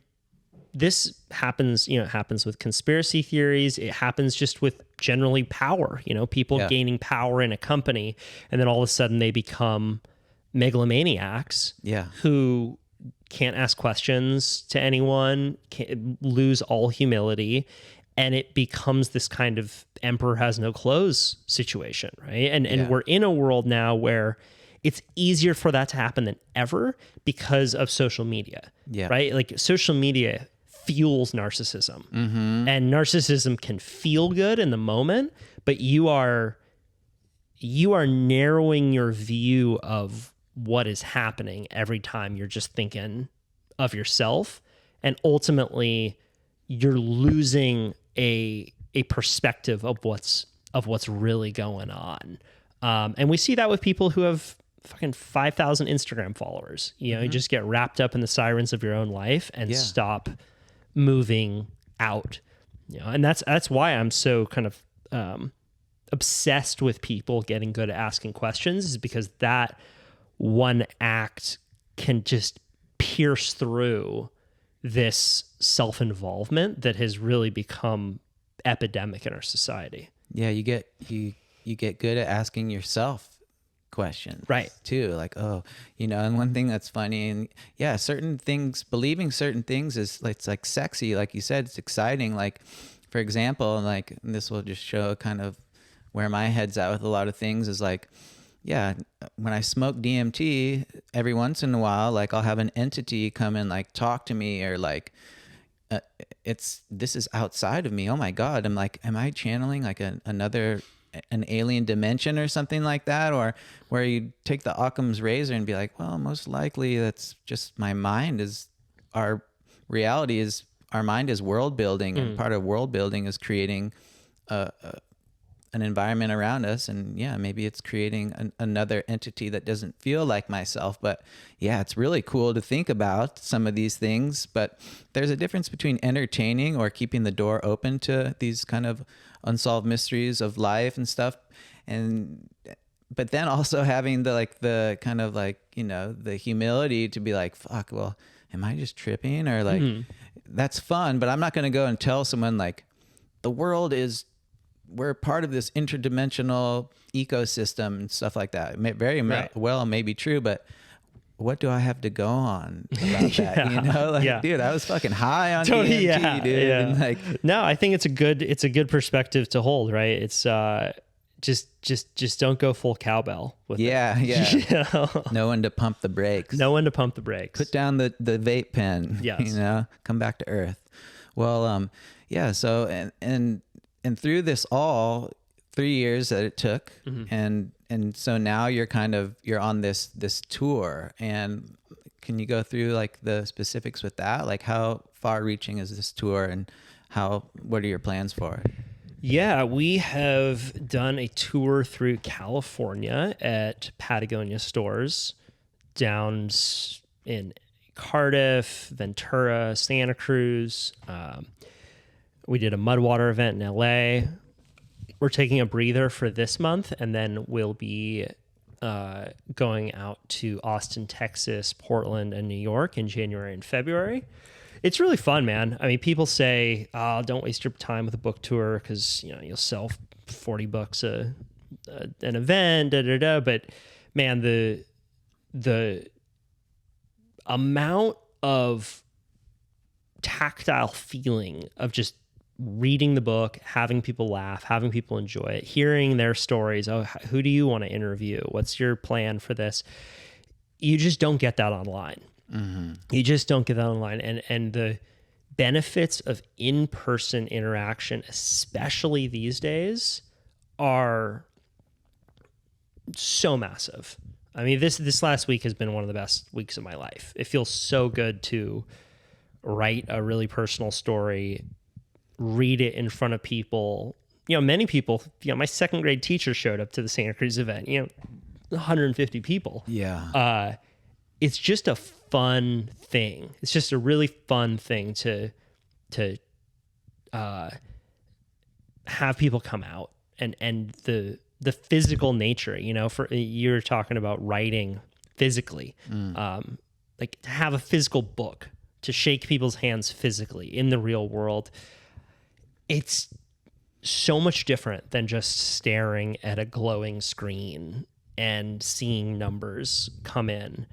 this happens, it happens with conspiracy theories. It happens just with generally power, people gaining power in a company, and then all of a sudden they become megalomaniacs who can't ask questions to anyone, lose all humility, and it becomes this kind of emperor has no clothes situation, right? And we're in a world now where it's easier for that to happen than ever because of social media, right? Like, social media fuels narcissism, and narcissism can feel good in the moment, but you are narrowing your view of what is happening every time you're just thinking of yourself, and ultimately you're losing a perspective of what's really going on. And we see that with people who have fucking 5,000 Instagram followers. You just get wrapped up in the sirens of your own life and stop moving out. And that's why I'm so kind of obsessed with people getting good at asking questions, is because that one act can just pierce through this self-involvement that has really become epidemic in our society. Yeah, you get good at asking yourself questions, right? Too, like, and one thing that's funny, and certain things, believing certain things it's like sexy, like you said, it's exciting. Like, for example, like, and this will just show kind of where my head's at with a lot of things, is like, when I smoke DMT, every once in a while, like, I'll have an entity come and like talk to me, or like, this is outside of me. Oh my God. I'm like, am I channeling like an alien dimension or something like that? Or where you take the Occam's razor and be like, well, most likely that's just my mind. Our reality is, our mind is world building, and part of world building is creating an environment around us. And maybe it's creating another entity that doesn't feel like myself. But it's really cool to think about some of these things. But there's a difference between entertaining or keeping the door open to these kind of unsolved mysteries of life and stuff, but then also having the kind of like, the humility to be like, fuck, well, am I just tripping? Or like, that's fun, but I'm not going to go and tell someone like, we're part of this interdimensional ecosystem and stuff like that. Well, may be true, but what do I have to go on about that? Dude, I was fucking high on DMT, dude. And like, no, I think it's a good perspective to hold, right? It's just don't go full cowbell with Yeah, it. yeah. You know? Know when to pump the brakes. Know when to pump the brakes. Put down the vape pen. Yes. You know, come back to earth. Well, yeah. So and through this all 3 years that it took, and so now you're on this tour. And can you go through like the specifics with that? Like how far reaching is this tour, and what are your plans for it? Yeah, we have done a tour through California at Patagonia stores down in Cardiff, Ventura, Santa Cruz. We did a Mudwater event in LA. We're taking a breather for this month, and then we'll be going out to Austin, Texas, Portland, and New York in January and February. It's really fun, man. I mean, people say, "Oh, don't waste your time with a book tour because you'll sell 40 bucks an event." But man, the amount of tactile feeling of just reading the book, having people laugh, having people enjoy it, hearing their stories. Oh, who do you want to interview? What's your plan for this? You just don't get that online. Mm-hmm. You just don't get that online. And the benefits of in-person interaction, especially these days, are so massive. I mean, this last week has been one of the best weeks of my life. It feels so good to write a really personal story, read it in front of people. Many people, my second grade teacher showed up to the Santa Cruz event, 150 people. Yeah. It's just a fun thing. It's just a really fun thing to have people come out, and the physical nature, for you're talking about writing physically, like to have a physical book, to shake people's hands physically in the real world. It's so much different than just staring at a glowing screen and seeing numbers come in.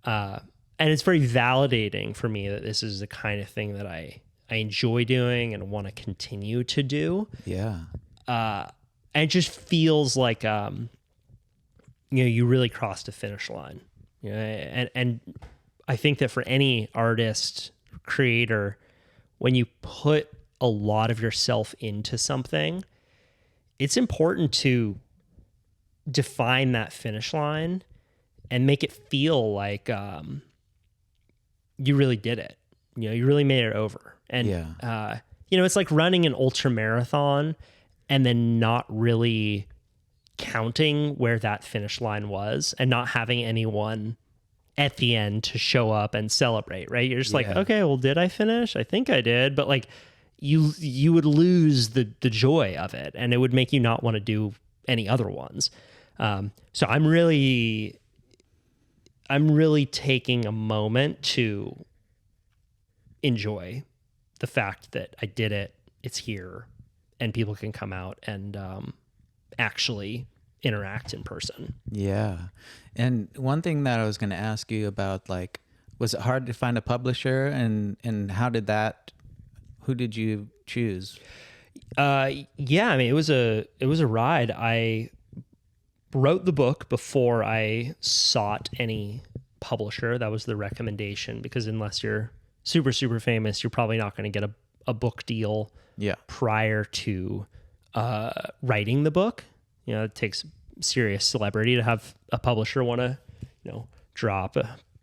And it's very validating for me that this is the kind of thing that I enjoy doing and want to continue to do. Yeah. And it just feels like, you really crossed a finish line. And I think that for any artist, creator, when you put a lot of yourself into something, it's important to define that finish line and make it feel like you really did it. You really made it over. And it's like running an ultra marathon and then not really counting where that finish line was and not having anyone at the end to show up and celebrate, right? You're just like, okay, well, did I finish? I think I did. But like you would lose the joy of it, and it would make you not want to do any other ones. So I'm really taking a moment to enjoy the fact that I did it. It's here, and people can come out and actually interact in person. Yeah. And one thing that I was going to ask you about, like, was it hard to find a publisher, and who did you choose? Yeah, I mean, it was a ride. I wrote the book before I sought any publisher. That was the recommendation, because unless you're super, super famous, you're probably not going to get a book deal prior to writing the book. It takes serious celebrity to have a publisher want to, drop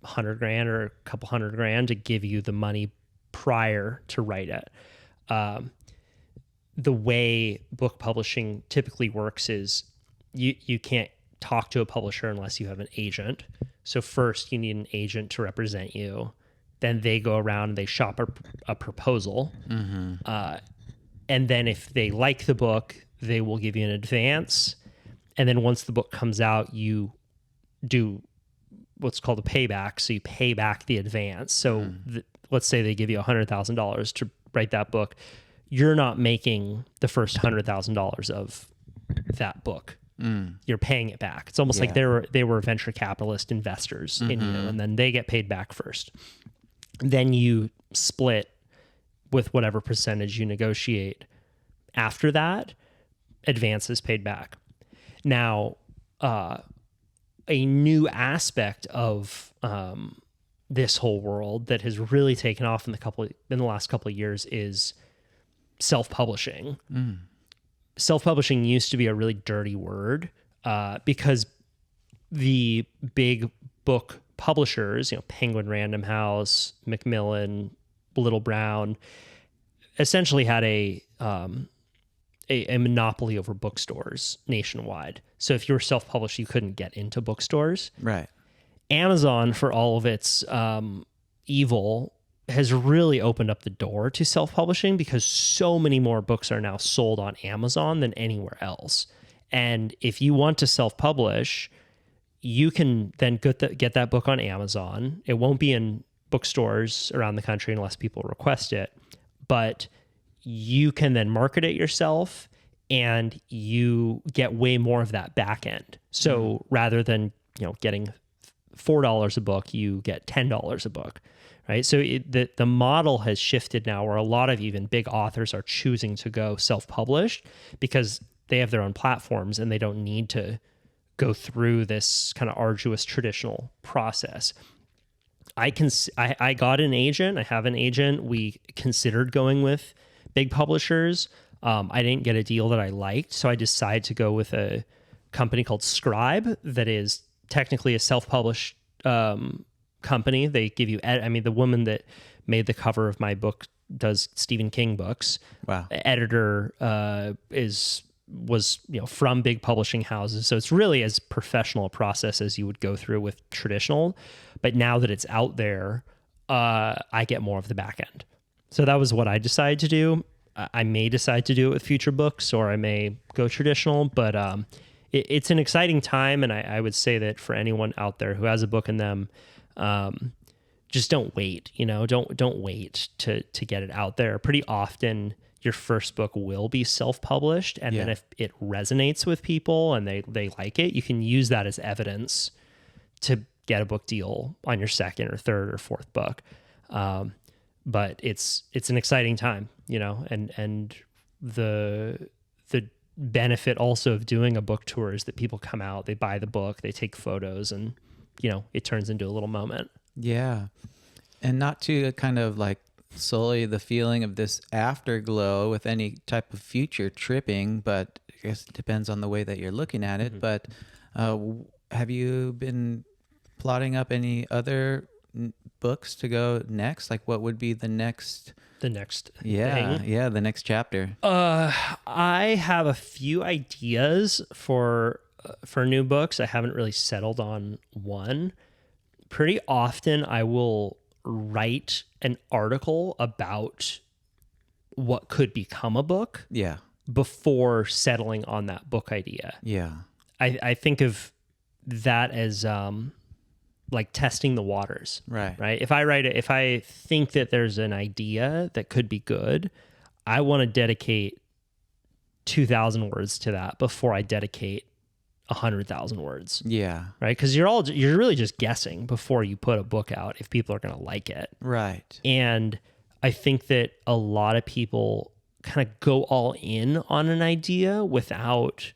$100,000 or a couple $100,000 to give you the money prior to write it. The way book publishing typically works is you can't talk to a publisher unless you have an agent. So first you need an agent to represent you. Then they go around and they shop a proposal. Mm-hmm. And then if they like the book, they will give you an advance. And then once the book comes out, you do what's called a payback. So you pay back the advance. So let's say they give you $100,000 to write that book. You're not making the first $100,000 of that book. You're paying it back. It's almost like they were venture capitalist investors in you, and then they get paid back first. Then you split with whatever percentage you negotiate. After that, advance is paid back. Now, a new aspect of this whole world that has really taken off in the last couple of years is self-publishing. Self-publishing used to be a really dirty word because the big book publishers, Penguin Random House, Macmillan, Little Brown, essentially had a monopoly over bookstores nationwide. So if you were self-published, you couldn't get into bookstores. Right. Amazon, for all of its evil, has really opened up the door to self-publishing because so many more books are now sold on Amazon than anywhere else. And if you want to self-publish, you can then get that book on Amazon. It won't be in bookstores around the country unless people request it, but you can then market it yourself and you get way more of that back end. So rather than, getting $4 a book, you get $10 a book, right? So the model has shifted now where a lot of even big authors are choosing to go self-published because they have their own platforms and they don't need to go through this kind of arduous traditional process. I got an agent. I have an agent. We considered going with big publishers. I didn't get a deal that I liked, so I decided to go with a company called Scribe that is technically a self-published company. They give you, the woman that made the cover of my book does Stephen King books. Wow. Editor was from big publishing houses, so it's really as professional a process as you would go through with traditional. But now that it's out there, I get more of the back end. So that was what I decided to do. I may decide to do it with future books, or I may go traditional. But it's an exciting time, and I would say that for anyone out there who has a book in them, just don't wait. Don't wait to get it out there. Pretty often, your first book will be self-published, and then if it resonates with people and they like it, you can use that as evidence to get a book deal on your second or third or fourth book. But it's an exciting time, and the benefit also of doing a book tour is that people come out, they buy the book, they take photos, and it turns into a little moment. Yeah. And not to kind of like sully the feeling of this afterglow with any type of future tripping, but I guess it depends on the way that you're looking at it. But have you been plotting up any other books to go next? Like what would be the next thing? The next chapter. I have a few ideas for new books. I haven't really settled on one. Pretty often I will write an article about what could become a book before settling on that book idea. I think of that as like testing the waters, right? If I think that there's an idea that could be good, I want to dedicate 2,000 words to that before I dedicate 100,000 words. Yeah. Right. Because you're really just guessing before you put a book out if people are going to like it. Right. And I think that a lot of people kind of go all in on an idea without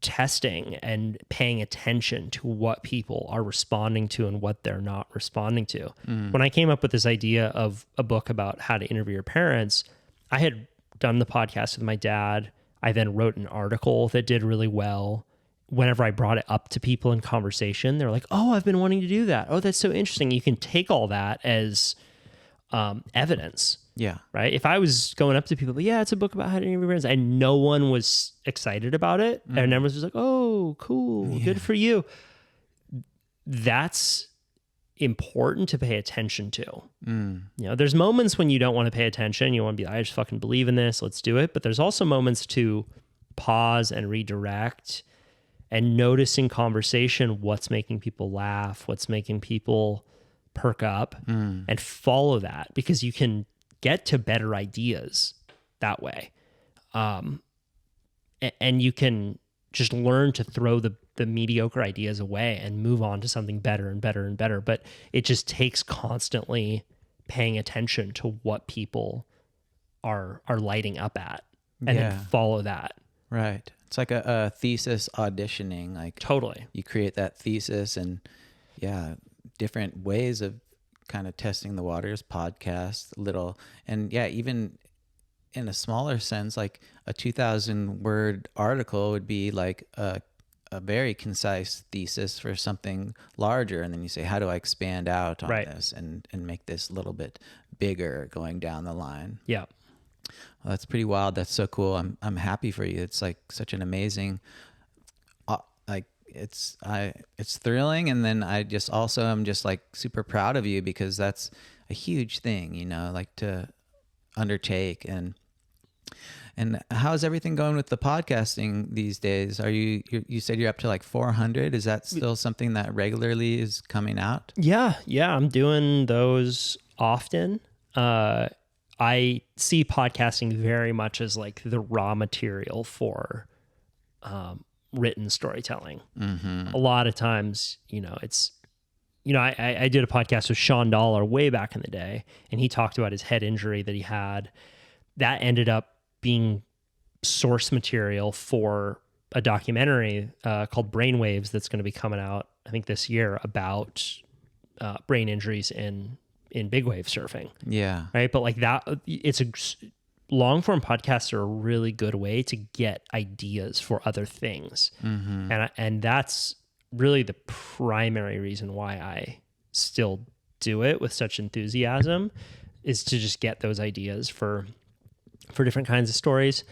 testing and paying attention to what people are responding to and what they're not responding to. When I came up with this idea of a book about how to interview your parents, I had done the podcast with my dad. I then wrote an article that did really well. Whenever I brought it up to people in conversation, they're like, "Oh, I've been wanting to do that. Oh, that's so interesting." You can take all that as evidence. Yeah. Right. If I was going up to people, but it's a book about how to interview parents, and no one was excited about it, and everyone was just like, "Oh, cool, good for you." That's important to pay attention to. There's moments when you don't want to pay attention. You want to be, I just fucking believe in this. Let's do it. But there's also moments to pause and redirect and notice in conversation what's making people laugh, what's making people perk up, and follow that, because you can get to better ideas that way. And you can just learn to throw the mediocre ideas away and move on to something better and better and better. But it just takes constantly paying attention to what people are lighting up at, and then follow that. Right. It's like a thesis auditioning. Like Totally. you create that thesis, and yeah, different ways of kind of testing the waters, podcast, little, and yeah, even in a smaller sense, like a 2,000 word article would be like a very concise thesis for something larger. And then you say, how do I expand out on Right. this and make this a little bit bigger going down the line? Yeah. Well, that's pretty wild. That's so cool. I'm happy for you. It's like such an amazing, like it's thrilling. And then I just also am just like super proud of you, because that's a huge thing, you know, like to undertake. And how's everything going with the podcasting these days? Are you said you're up to like 400? Is that still something that regularly is coming out? Yeah. I'm doing those often. I see podcasting very much as like the raw material for written storytelling. A lot of times, it's, I did a podcast with Sean Dollar way back in the day, and he talked about his head injury that he had. That ended up being source material for a documentary called Brainwaves that's going to be coming out, I think, this year, about brain injuries in big wave surfing. Yeah. Right. But like that, it's a long form podcasts are a really good way to get ideas for other things. And that's really the primary reason why I still do it with such enthusiasm, is to just get those ideas for different kinds of stories,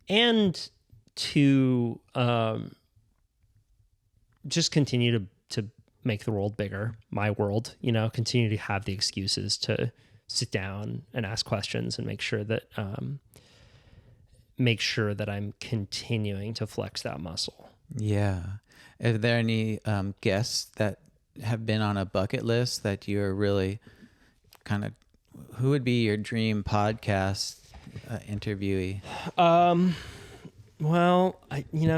and to just continue to make the world bigger, my world, continue to have the excuses to sit down and ask questions and make sure that I'm continuing to flex that muscle. Yeah. Are there any guests that have been on a bucket list that you're really kind of, who would be your dream podcast interviewee? Well,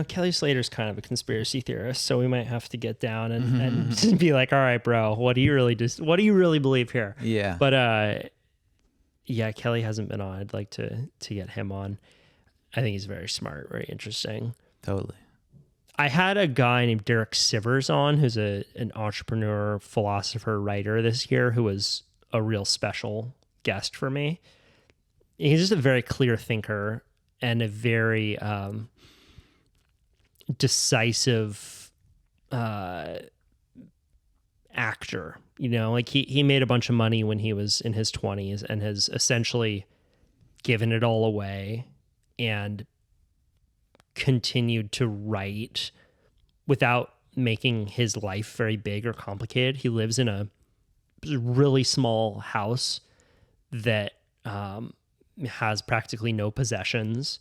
Kelly Slater's kind of a conspiracy theorist, so we might have to get down and be like, all right, bro, what do you really believe here? Yeah. But yeah, Kelly hasn't been on. I'd like to get him on. I think he's very smart, very interesting. Totally. I had a guy named Derek Sivers on, who's an entrepreneur, philosopher, writer this year, who was a real special guest for me. He's just a very clear thinker and a very decisive actor. Like he made a bunch of money when he was in his 20s and has essentially given it all away and continued to write without making his life very big or complicated. He lives in a really small house that has practically no possessions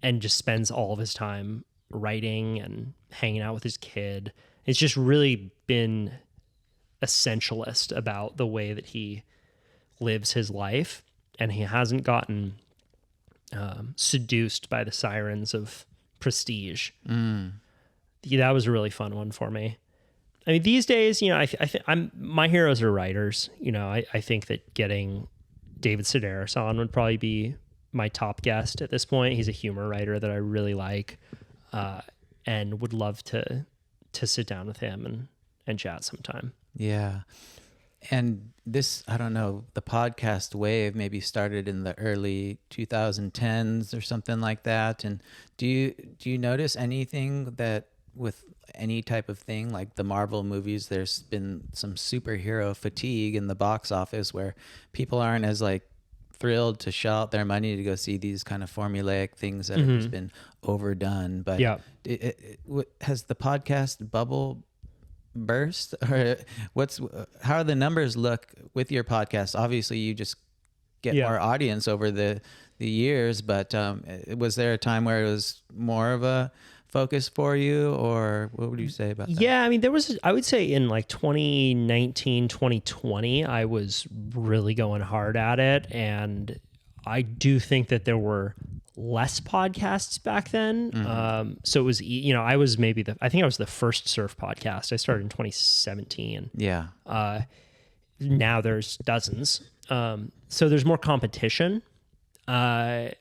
and just spends all of his time writing and hanging out with his kid. It's just really been essentialist about the way that he lives his life, and he hasn't gotten seduced by the sirens of prestige. That was a really fun one for me. I mean, these days, I think my heroes are writers. I think that getting David Sedaris on would probably be my top guest at this point. He's a humor writer that I really like, and would love to sit down with him and chat sometime. Yeah. And this, I don't know, the podcast wave maybe started in the early 2010s or something like that. And do you notice anything that with any type of thing like the Marvel movies, there's been some superhero fatigue in the box office where people aren't as like thrilled to shell out their money to go see these kind of formulaic things that have just been overdone. But yeah, has the podcast bubble burst, or how are the numbers look with your podcast? Obviously you just get more audience over the years, but was there a time where it was more of a focus for you, or what would you say about that? Yeah, I mean, I would say in like 2019, 2020, I was really going hard at it, and I do think that there were less podcasts back then. So it was, I was I think I was the first surf podcast. I started in 2017. Yeah. Now there's dozens. So there's more competition. And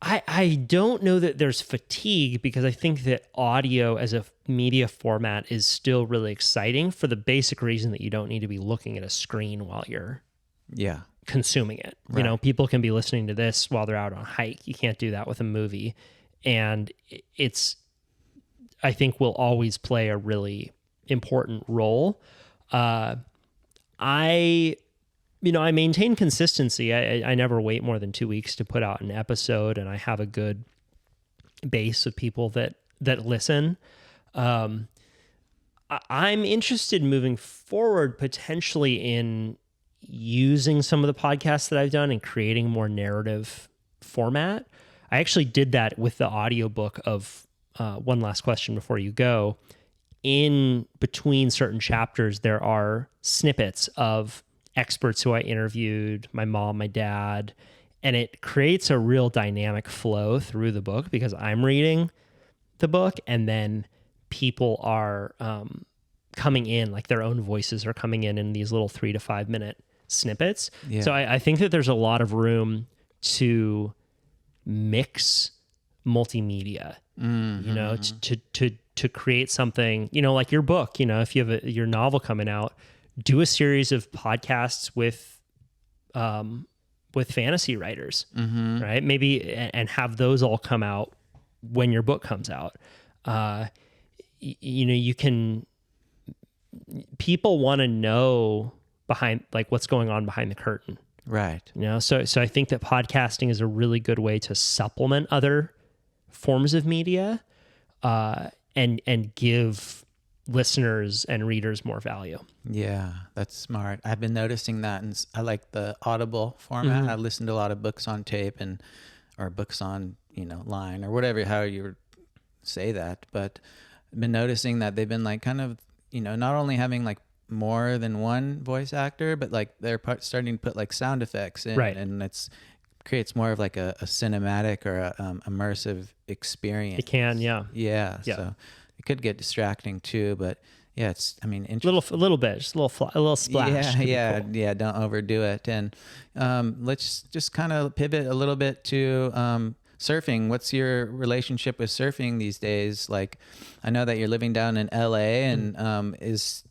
I don't know that there's fatigue, because I think that audio as a media format is still really exciting for the basic reason that you don't need to be looking at a screen while you're Yeah. consuming it. Right. You know, people can be listening to this while they're out on a hike. You can't do that with a movie. And it's, I think, will always play a really important role. I maintain consistency. I never wait more than 2 weeks to put out an episode, and I have a good base of people that listen. I'm interested moving forward potentially in using some of the podcasts that I've done and creating more narrative format. I actually did that with the audiobook of One Last Question Before You Go. In between certain chapters, there are snippets of experts who I interviewed, my mom, my dad, and it creates a real dynamic flow through the book because I'm reading the book and then people are coming in, like their own voices are coming in these little 3 to 5 minute snippets. Yeah. So I think that there's a lot of room to mix multimedia, you know, to create something, you know, like your book, you know, if you have your novel coming out, do a series of podcasts with fantasy writers, right? Maybe, and have those all come out when your book comes out. You know, people want to know behind, like, what's going on behind the curtain. Right. You know, so I think that podcasting is a really good way to supplement other forms of media, and give listeners and readers more value. Yeah, that's smart. I've been noticing that, and I like the Audible format. I listened to a lot of books on tape or books on, you know, line or whatever, how you say that. But I've been noticing that they've been like kind of, you know, not only having like more than one voice actor, but like they're starting to put like sound effects in, Right. and creates more of like a cinematic or a immersive experience. It can, yeah. Yeah. So it could get distracting too, but yeah, it's, I mean, A little bit, just a little splash. yeah, could be yeah, cool. yeah. Don't overdo it. And let's just kind of pivot a little bit to surfing. What's your relationship with surfing these days? Like, I know that you're living down in LA, and it's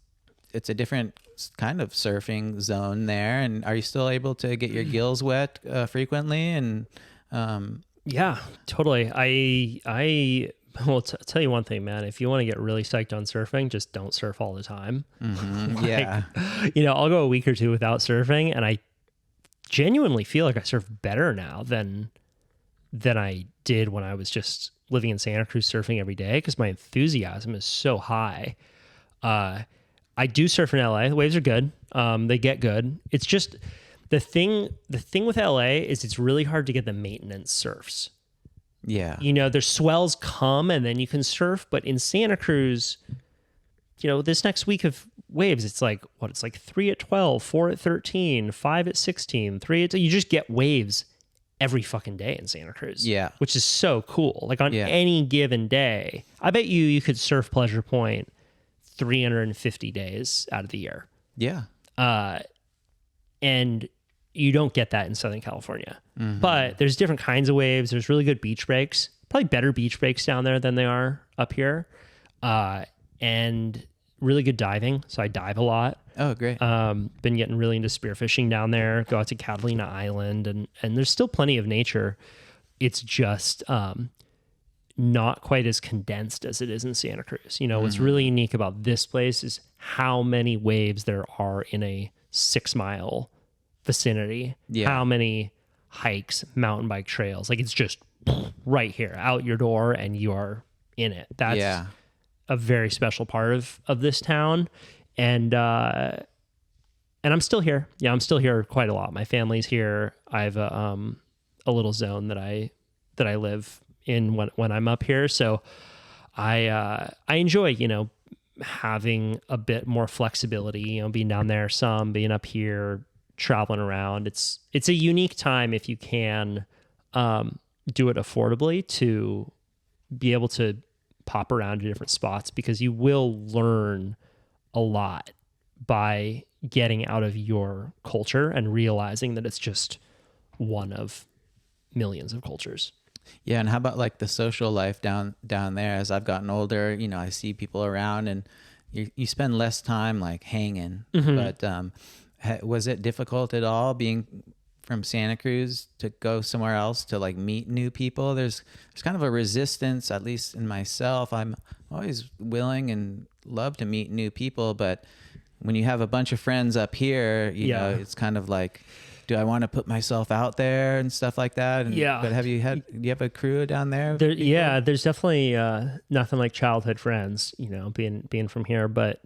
a different kind of surfing zone there. And are you still able to get your gills wet frequently? And Yeah, totally. I will tell you one thing, man. If you want to get really psyched on surfing, just don't surf all the time. yeah, You know, I'll go a week or two without surfing, and I genuinely feel like I surf better now than I did when I was just living in Santa Cruz surfing every day, because my enthusiasm is so high. I do surf in LA. The waves are good. They get good. It's just the thing with LA is it's really hard to get the maintenance surfs. yeah, You know, there's swells come and then you can surf, but in Santa Cruz, you know, this next week of waves, it's like 3 at 12, 4 at 13, 5 at 16, 3 at, you just get waves every fucking day in Santa Cruz. Yeah. Which is so cool. Like on any given day, I bet you could surf Pleasure Point 350 days out of the year. yeah, And you don't get that in Southern California. But there's different kinds of waves. There's really good beach breaks, probably better beach breaks down there than they are up here. And really good diving. So I dive a lot. Oh, great. Been getting really into spearfishing down there. Go out to Catalina Island, and there's still plenty of nature. It's just not quite as condensed as it is in Santa Cruz. You know, what's really unique about this place is how many waves there are in a 6-mile vicinity. Yeah. How many hikes, mountain bike trails. Like, it's just right here, out your door, and you are in it. That's a very special part of this town. And I'm still here. Yeah, I'm still here quite a lot. My family's here. I have a little zone that I live in when I'm up here. So I enjoy, you know, having a bit more flexibility, you know, being down there some, being up here, traveling around. It's a unique time if you can do it affordably, to be able to pop around to different spots, because you will learn a lot by getting out of your culture and realizing that it's just one of millions of cultures. Yeah, and how about like the social life down there? As I've gotten older, I see people around, and you spend less time like hanging. But was it difficult at all being from Santa Cruz to go somewhere else to like meet new people? There's kind of a resistance, at least in myself. I'm always willing and love to meet new people, but when you have a bunch of friends up here, it's kind of like, do I want to put myself out there and stuff like that? And, Yeah. But do you have a crew down there? Yeah, there's definitely nothing like childhood friends, being from here. But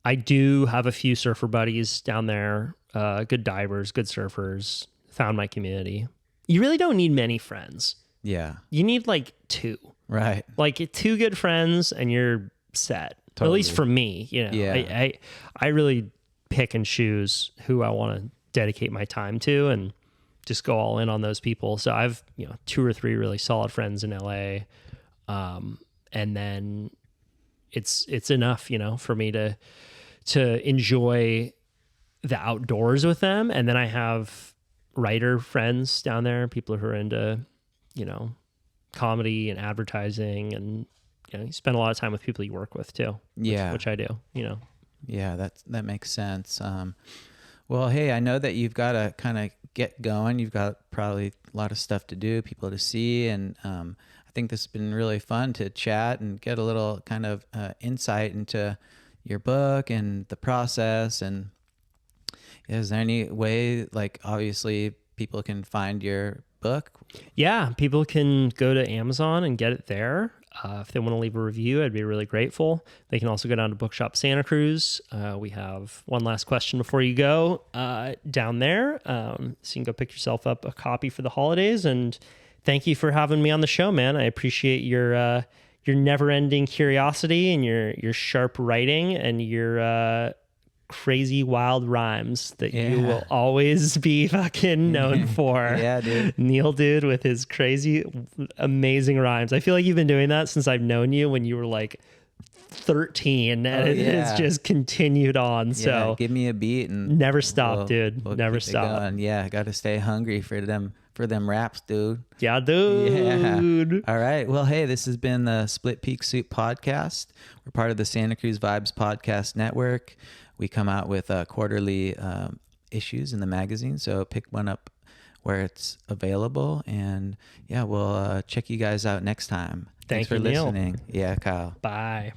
I do have a few surfer buddies down there, good divers, good surfers, found my community. You really don't need many friends. Yeah. You need like two. Right. Like two good friends and you're set. Totally. At least for me, Yeah. I really pick and choose who I want to dedicate my time to and just go all in on those people. So I've, 2 or 3 really solid friends in LA. And then it's enough, for me to enjoy the outdoors with them. And then I have writer friends down there, people who are into, comedy and advertising, and you spend a lot of time with people you work with too. Which I do, Yeah, that makes sense. Well, hey, I know that you've got to kind of get going. You've got probably a lot of stuff to do, people to see, and I think this has been really fun to chat and get a little kind of insight into your book and the process. And is there any way, like, obviously people can find your book? Yeah, people can go to Amazon and get it there. If they want to leave a review, I'd be really grateful. They can also go down to Bookshop Santa Cruz. We have one last question before you go down there. So you can go pick yourself up a copy for the holidays. And thank you for having me on the show, man. I appreciate your never-ending curiosity and your sharp writing and your crazy wild rhymes that you will always be fucking known for. Yeah, dude. Neil dude with his crazy amazing rhymes. I feel like you've been doing that since I've known you, when you were like 13, and it has just continued on. So give me a beat and never stop, dude. We'll never keep it stop. going. Yeah, I got to stay hungry for them raps, dude. Yeah, dude. Yeah. All right. Well, hey, this has been the Split Peak Soup podcast. We're part of the Santa Cruz Vibes Podcast Network. We come out with quarterly issues in the magazine, so pick one up where it's available. And yeah, we'll check you guys out next time. Thanks for you, Neil. listening. Yeah, Kyle. Bye.